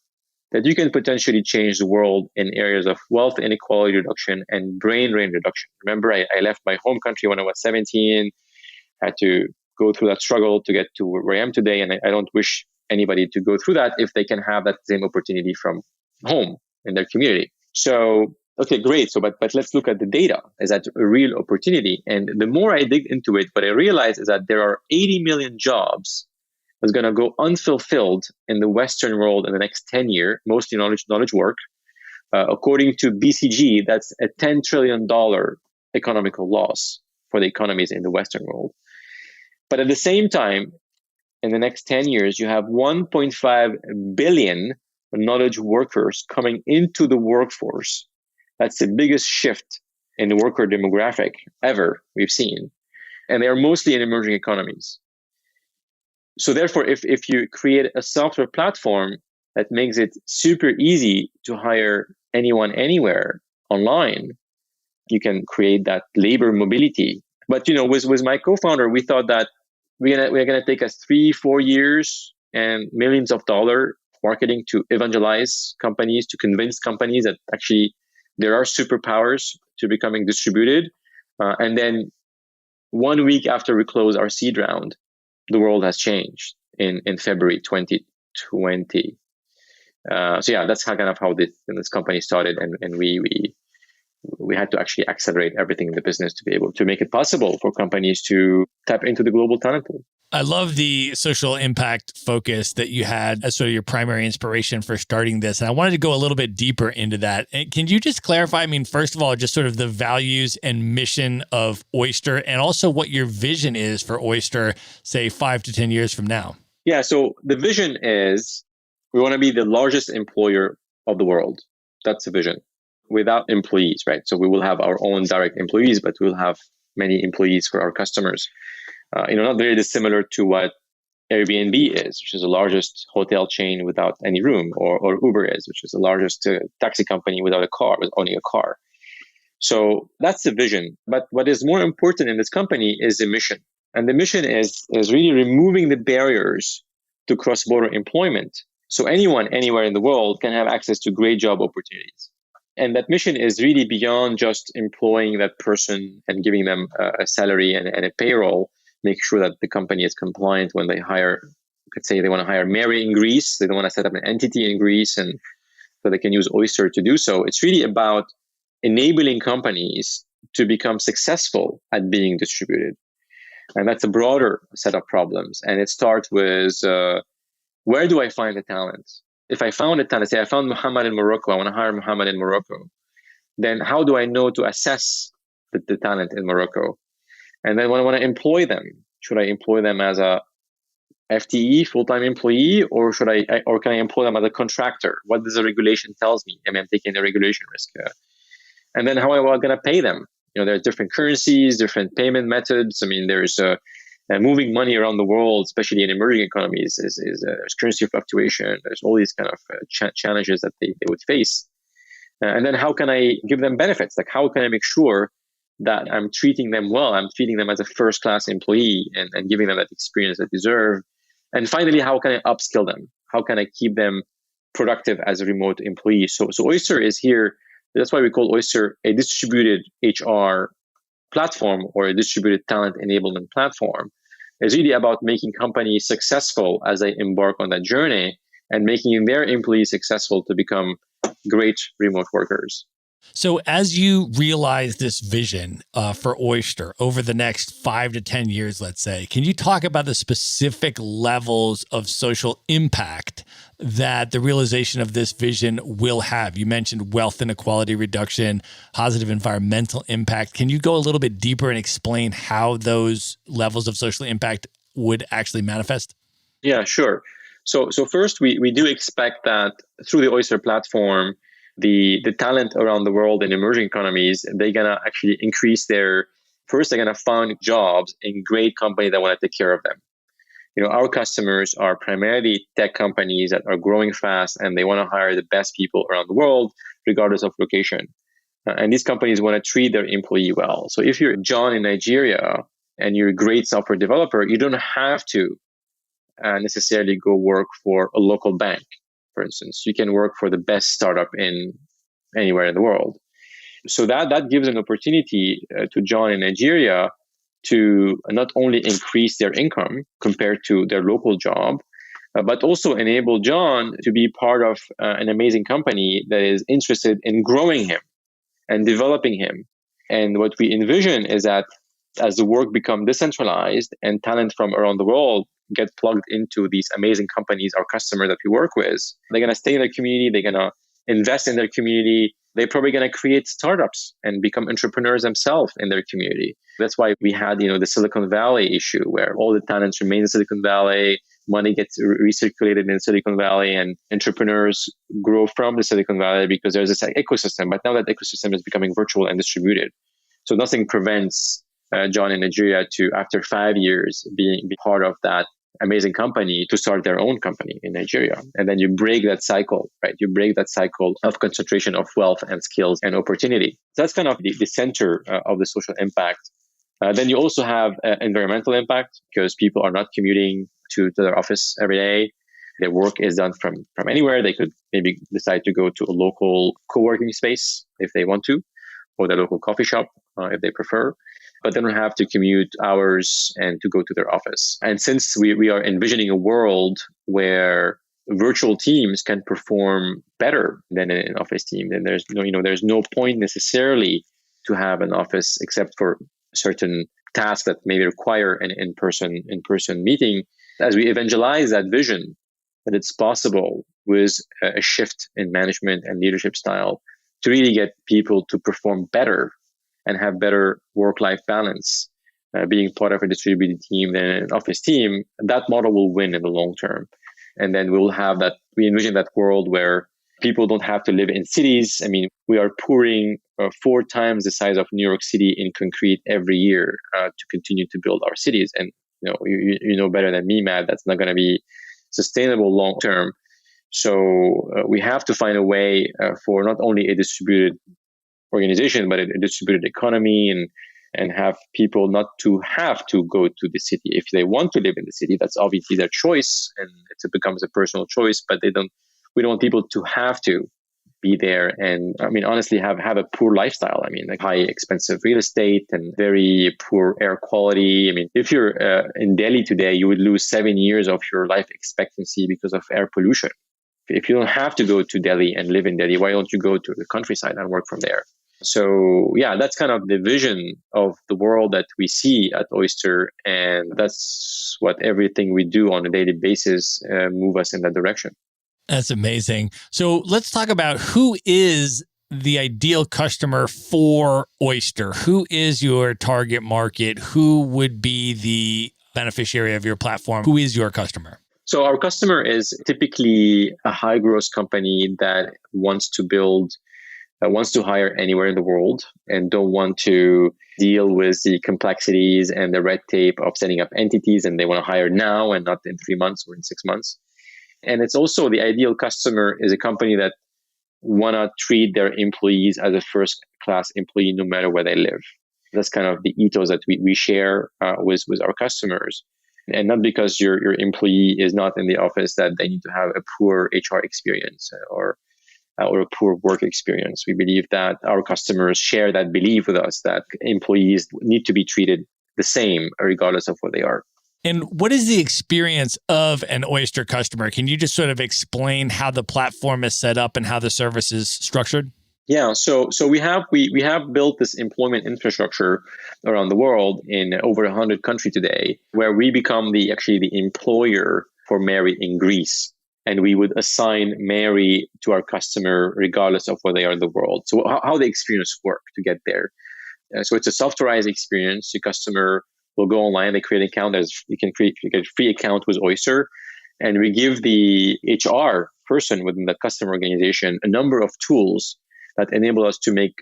that you can potentially change the world in areas of wealth inequality reduction and brain drain reduction. Remember, I left my home country when I was 17, had to go through that struggle to get to where I am today. And I don't wish anybody to go through that if they can have that same opportunity from home in their community. So, okay, great. So, but let's look at the data. Is that a real opportunity? And the more I dig into it, what I realize is that there are 80 million jobs that's going to go unfulfilled in the Western world in the next 10 years, mostly knowledge work. According to BCG, that's a $10 trillion economical loss for the economies in the Western world. But at the same time, in the next 10 years, you have 1.5 billion knowledge workers coming into the workforce. That's the biggest shift in the worker demographic ever we've seen. And they are mostly in emerging economies. So therefore, if you create a software platform that makes it super easy to hire anyone, anywhere online, you can create that labor mobility. But with my co-founder, we thought that we're gonna take us 3-4 years and millions of dollars marketing to evangelize companies, to convince companies that actually there are superpowers to becoming distributed. And then 1 week after we close our seed round, the world has changed in February 2020. So yeah, that's how this company started, and we had to actually accelerate everything in the business to be able to make it possible for companies to tap into the global talent pool. I love the social impact focus that you had as sort of your primary inspiration for starting this. And I wanted to go a little bit deeper into that. And can you just clarify, first of all, just sort of the values and mission of Oyster, and also what your vision is for Oyster, say 5 to 10 years from now? Yeah, so the vision is we want to be the largest employer of the world. That's the vision. Without employees, right? So we will have our own direct employees, but we'll have many employees for our customers. Not very dissimilar to what Airbnb is, which is the largest hotel chain without any room, or Uber is, which is the largest taxi company without a car, with owning a car. So that's the vision. But what is more important in this company is the mission. And the mission is really removing the barriers to cross-border employment. So anyone, anywhere in the world can have access to great job opportunities. And that mission is really beyond just employing that person and giving them a salary and a payroll, make sure that the company is compliant when they hire let's say they want to hire Mary in Greece. They don't want to set up an entity in Greece, and so they can use Oyster to do so. It's really about enabling companies to become successful at being distributed. And that's a broader set of problems. And it starts with where do I find the talent? If I found a talent, say I found Muhammad in Morocco, I want to hire Muhammad in Morocco, then how do I know to assess the talent in Morocco? And then when I want to employ them, should I employ them as a FTE, full-time employee, or can I employ them as a contractor? What does the regulation tells me? I mean, I'm taking the regulation risk. And then how am I going to pay them? There's different currencies, different payment methods. I mean, there's moving money around the world, especially in emerging economies, there's currency fluctuation. There's all these kind of challenges that they would face. And then how can I give them benefits? Like, how can I make sure that I'm treating them well? I'm treating them as a first-class employee and giving them that experience they deserve. And finally, how can I upskill them? How can I keep them productive as a remote employee? So Oyster is here. That's why we call Oyster a distributed HR platform or a distributed talent enablement platform. It's really about making companies successful as they embark on that journey and making their employees successful to become great remote workers. So as you realize this vision for Oyster over the next 5 to 10 years, let's say, can you talk about the specific levels of social impact that the realization of this vision will have? You mentioned wealth inequality reduction, positive environmental impact. Can you go a little bit deeper and explain how those levels of social impact would actually manifest? Yeah, sure. So first, we do expect that through the Oyster platform, the talent around the world in emerging economies, they're going to actually increase they're going to find jobs in great companies that want to take care of them. Our customers are primarily tech companies that are growing fast and they want to hire the best people around the world, regardless of location. And these companies want to treat their employee well. So if you're John in Nigeria and you're a great software developer, you don't have to necessarily go work for a local bank. For instance, you can work for the best startup in anywhere in the world. So that gives an opportunity to John in Nigeria to not only increase their income compared to their local job, but also enable John to be part of an amazing company that is interested in growing him and developing him. And what we envision is that as the work becomes decentralized and talent from around the world get plugged into these amazing companies, our customers that we work with, they're going to stay in their community, they're going to invest in their community, they're probably going to create startups and become entrepreneurs themselves in their community. That's why we had, the Silicon Valley issue where all the talents remain in Silicon Valley, money gets recirculated in Silicon Valley, and entrepreneurs grow from the Silicon Valley because there's this ecosystem. But now that ecosystem is becoming virtual and distributed. So nothing prevents John in Nigeria to, after 5 years, be part of that amazing company to start their own company in Nigeria. And then you break that cycle, right? You break that cycle of concentration of wealth and skills and opportunity. So that's kind of the center of the social impact. Then you also have environmental impact because people are not commuting to their office every day. Their work is done from anywhere. They could maybe decide to go to a local co-working space if they want to, or their local coffee shop if they prefer. But they don't have to commute hours and to go to their office. And since we are envisioning a world where virtual teams can perform better than an office team, then there's no point necessarily to have an office except for certain tasks that maybe require an in-person meeting. As we evangelize that vision, that it's possible with a shift in management and leadership style to really get people to perform better and have better work-life balance, being part of a distributed team than an office team, that model will win in the long term. And then we envision that world where people don't have to live in cities. I mean, we are pouring 4 times the size of New York City in concrete every year to continue to build our cities. And you know better than me, Matt, that's not going to be sustainable long term. So we have to find a way for not only a distributed organization, but a distributed economy and have people not to have to go to the city. If they want to live in the city, that's obviously their choice and it becomes a personal choice, but we don't want people to have to be there and, I mean, honestly, have a poor lifestyle. I mean, like high expensive real estate and very poor air quality. I mean, if you're in Delhi today, you would lose 7 years of your life expectancy because of air pollution. If you don't have to go to Delhi and live in Delhi, why don't you go to the countryside and work from there? So yeah, that's kind of the vision of the world that we see at Oyster. And that's what everything we do on a daily basis move us in that direction. That's amazing. So let's talk about who is the ideal customer for Oyster. Who is your target market? Who would be the beneficiary of your platform? Who is your customer? So our customer is typically a high growth company that wants to hire anywhere in the world and don't want to deal with the complexities and the red tape of setting up entities, and they want to hire now and not in 3 months or in 6 months. And it's also the ideal customer is a company that want to treat their employees as a first class employee no matter where they live. That's kind of the ethos that we share with our customers. And not because your employee is not in the office that they need to have a poor HR experience or a poor work experience. We believe that our customers share that belief with us that employees need to be treated the same regardless of where they are. And what is the experience of an Oyster customer? Can you just sort of explain how the platform is set up and how the service is structured? Yeah, so we have built this employment infrastructure around the world in over 100 countries today, where we become the employer for Mary in Greece, and we would assign Mary to our customer regardless of where they are in the world. So how the experience work to get there? So it's a softwareized experience. The customer will go online, they create an account. You get a free account with Oyster, and we give the HR person within the customer organization a number of tools that enable us to make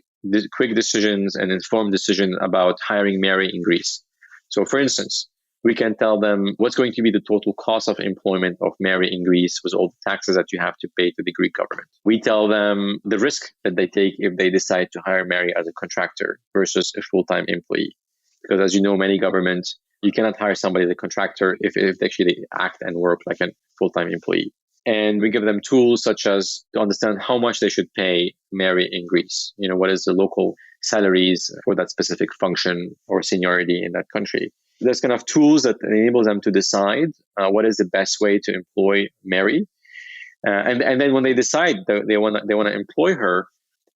quick decisions and informed decisions about hiring Mary in Greece. So for instance, we can tell them what's going to be the total cost of employment of Mary in Greece with all the taxes that you have to pay to the Greek government. We tell them the risk that they take if they decide to hire Mary as a contractor versus a full-time employee. Because as you know, many governments, you cannot hire somebody as a contractor if they actually act and work like a full-time employee. And we give them tools such as to understand how much they should pay Mary in Greece. You know, what is the local salaries for that specific function or seniority in that country. There's kind of tools that enable them to decide what is the best way to employ Mary. And then when they decide that they want to employ her,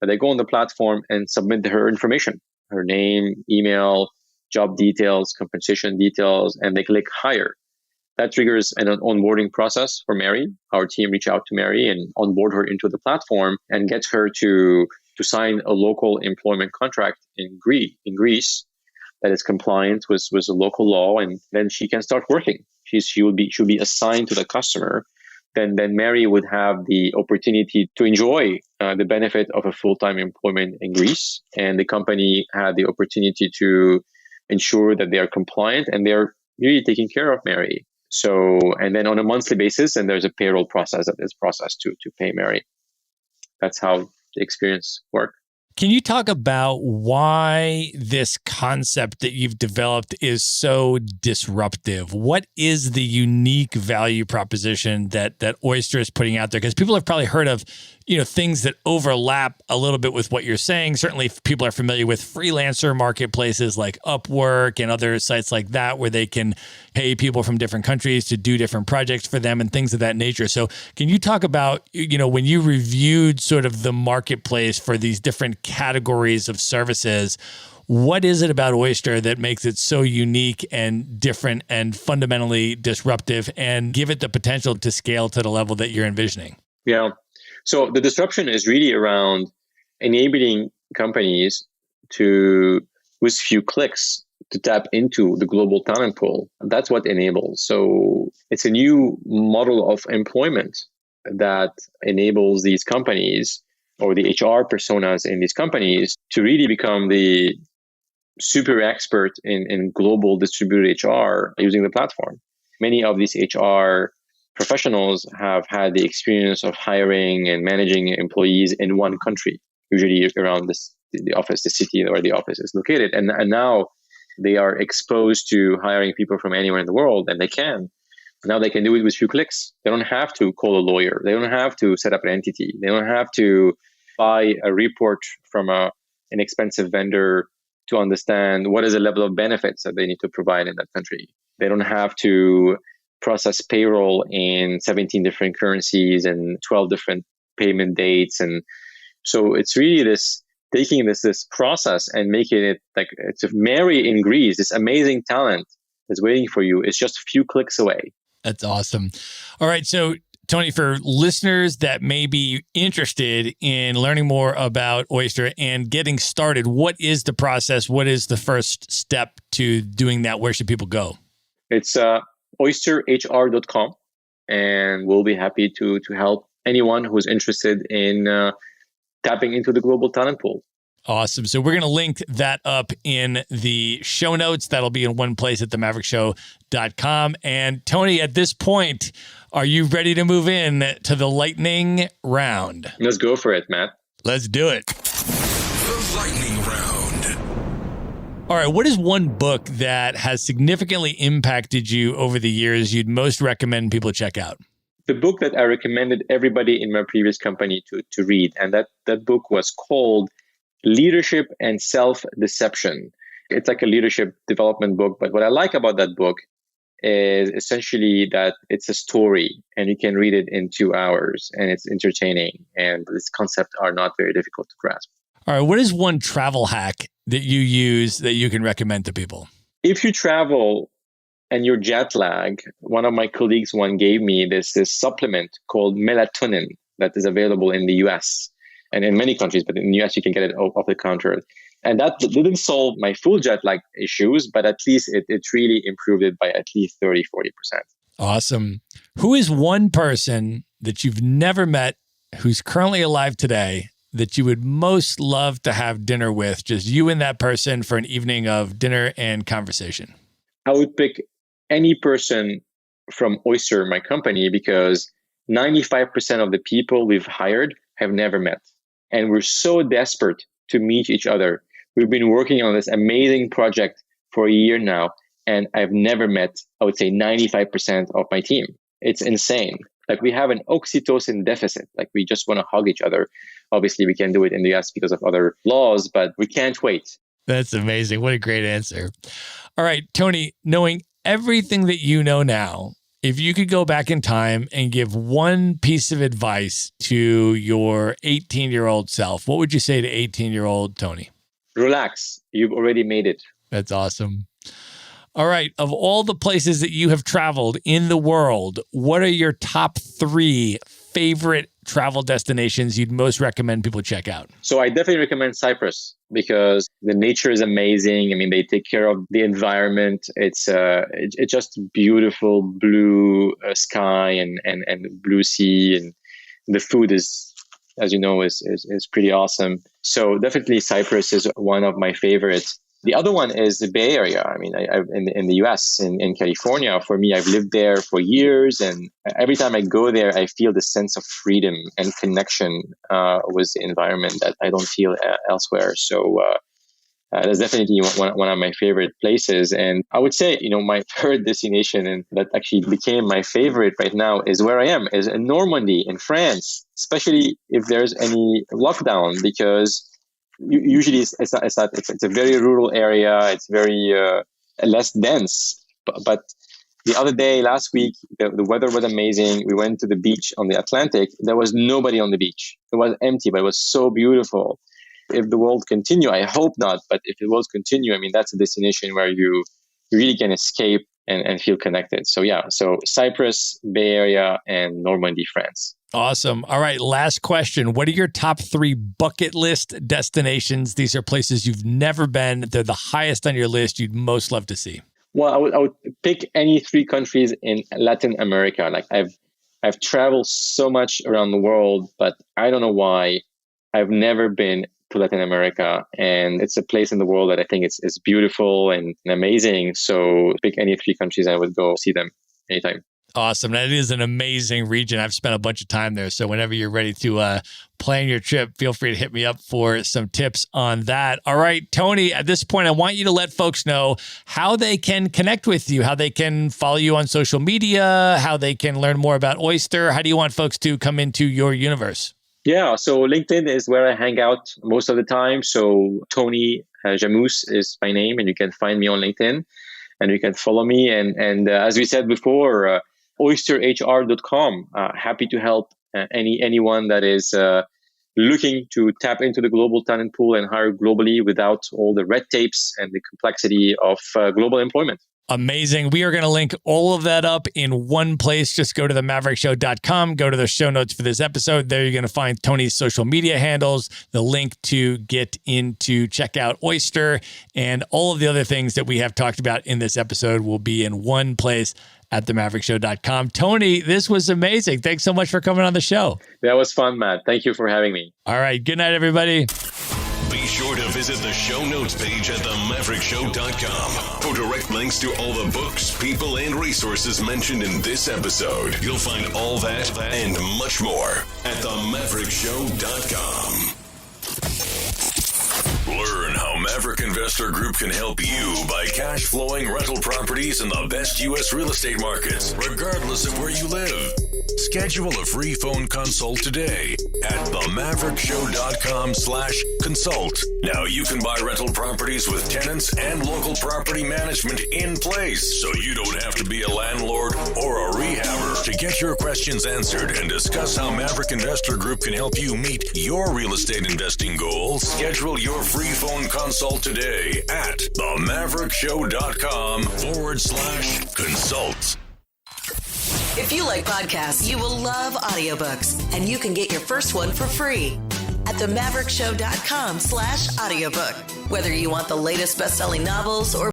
they go on the platform and submit her information, her name, email, job details, compensation details, and they click hire. That triggers an onboarding process for Mary. Our team reach out to Mary and onboard her into the platform and get her to sign a local employment contract in Greece that is compliant with the local law, and then she can start working. She'll be assigned to the customer. Then Mary would have the opportunity to enjoy the benefit of a full-time employment in Greece, and the company had the opportunity to ensure that they are compliant and they're really taking care of Mary. So, and then on a monthly basis, and there's a payroll process that is processed to pay Mary. That's how the experience works. Can you talk about why this concept that you've developed is so disruptive? What is the unique value proposition that Oyster is putting out there? Because people have probably heard of, things that overlap a little bit with what you're saying. Certainly people are familiar with freelancer marketplaces like Upwork and other sites like that, where they can pay people from different countries to do different projects for them and things of that nature. So can you talk about, when you reviewed sort of the marketplace for these different categories of services, what is it about Oyster that makes it so unique and different and fundamentally disruptive and give it the potential to scale to the level that you're envisioning? Yeah. So the disruption is really around enabling companies to, with few clicks, to tap into the global talent pool. That's what enables. So it's a new model of employment that enables these companies or the HR personas in these companies to really become the super expert in global distributed HR using the platform. Many of these HR professionals have had the experience of hiring and managing employees in one country, usually around the office, the city where the office is located. And now they are exposed to hiring people from anywhere in the world, and they can. Now they can do it with few clicks. They don't have to call a lawyer. They don't have to set up an entity. They don't have to buy a report from an expensive vendor to understand what is the level of benefits that they need to provide in that country. They don't have to process payroll in 17 different currencies and 12 different payment dates. And so it's really this taking this process and making it like it's a Mary in Greece, this amazing talent is waiting for you. It's just a few clicks away. That's awesome. All right. So Tony, for listeners that may be interested in learning more about Oyster and getting started, what is the process? What is the first step to doing that? Where should people go? It's oysterhr.com, and we'll be happy to help anyone who's interested in tapping into the global talent pool. Awesome. So we're going to link that up in the show notes. That'll be in one place at themaverickshow.com. And Tony, at this point, are you ready to move in to the lightning round? Let's go for it, Matt. Let's do it. The lightning round. All right. What is one book that has significantly impacted you over the years you'd most recommend people check out? The book that I recommended everybody in my previous company to read, and that book was called Leadership and Self-Deception. It's like a leadership development book, but what I like about that book is essentially that it's a story and you can read it in 2 hours and it's entertaining and these concepts are not very difficult to grasp. All right. What is one travel hack that you use that you can recommend to people? If you travel and you're jet lag, one of my colleagues gave me this supplement called melatonin that is available in the US. And in many countries, but in the US, you can get it off the counter. And that didn't solve my full jet lag issues, but at least it really improved it by at least 30, 40%. Awesome. Who is one person that you've never met who's currently alive today that you would most love to have dinner with, just you and that person for an evening of dinner and conversation? I would pick any person from Oyster, my company, because 95% of the people we've hired have never met. And we're so desperate to meet each other. We've been working on this amazing project for a year now, and I've never met, I would say, 95% of my team. It's insane. Like we have an oxytocin deficit. Like we just want to hug each other. Obviously, we can't do it in the US because of other laws, but we can't wait. That's amazing. What a great answer. All right, Tony, knowing everything that you know now, if you could go back in time and give one piece of advice to your 18-year-old self, what would you say to 18-year-old Tony? Relax. You've already made it. That's awesome. All right. Of all the places that you have traveled in the world, what are your top 3 favorite travel destinations you'd most recommend people check out? So I definitely recommend Cyprus because the nature is amazing. I mean, they take care of the environment. It's just beautiful blue sky and blue sea, and the food is, as you know, is pretty awesome. So definitely Cyprus is one of my favorites. The other one is the Bay Area. I mean, I've in the US, in California, for me, I've lived there for years. And every time I go there, I feel the sense of freedom and connection with the environment that I don't feel elsewhere. So that's definitely one of my favorite places. And I would say, my third destination, and that actually became my favorite right now, is where I am, is in Normandy in France, especially if there's any lockdown, because usually it's a very rural area. It's very less dense. But the other day, last week, the weather was amazing. We went to the beach on the Atlantic. There was nobody on the beach. It was empty, but it was so beautiful. If the world continue, I hope not. But if the world continue, I mean, that's a destination where you really can escape and feel connected. So yeah, so Cyprus, Bay Area, and Normandy, France. Awesome. All right. Last question. What are your top 3 bucket list destinations? These are places you've never been. They're the highest on your list you'd most love to see. Well, I would pick any 3 countries in Latin America. Like I've traveled so much around the world, but I don't know why I've never been to Latin America. And it's a place in the world that I think is beautiful and amazing. So pick any 3 countries, I would go see them anytime. Awesome. That is an amazing region. I've spent a bunch of time there. So whenever you're ready to plan your trip, feel free to hit me up for some tips on that. All right, Tony, at this point, I want you to let folks know how they can connect with you, how they can follow you on social media, how they can learn more about Oyster. How do you want folks to come into your universe? Yeah, so LinkedIn is where I hang out most of the time. So Tony Jamous is my name, and you can find me on LinkedIn, and you can follow me. And as we said before, oysterhr.com. Happy to help anyone that is looking to tap into the global talent pool and hire globally without all the red tapes and the complexity of global employment. Amazing. We are going to link all of that up in one place. Just go to themaverickshow.com, go to the show notes for this episode. There you're going to find Tony's social media handles, the link to get into check out Oyster, and all of the other things that we have talked about in this episode will be in one place at themaverickshow.com. Tony, this was amazing. Thanks so much for coming on the show. That was fun, Matt. Thank you for having me. All right. Good night, everybody. Be sure to visit the show notes page at themaverickshow.com for direct links to all the books, people, and resources mentioned in this episode. You'll find all that and much more at themaverickshow.com. Learn how Maverick Investor Group can help you buy cash flowing rental properties in the best U.S. real estate markets, regardless of where you live. Schedule a free phone consult today at themaverickshow.com/consult. Now you can buy rental properties with tenants and local property management in place, so you don't have to be a landlord or a rehabber. To get your questions answered and discuss how Maverick Investor Group can help you meet your real estate investing goals, schedule your free phone consult today at themaverickshow.com/consult. If you like podcasts, you will love audiobooks, and you can get your first one for free at themaverickshow.com/audiobook. Whether you want the latest best-selling novels or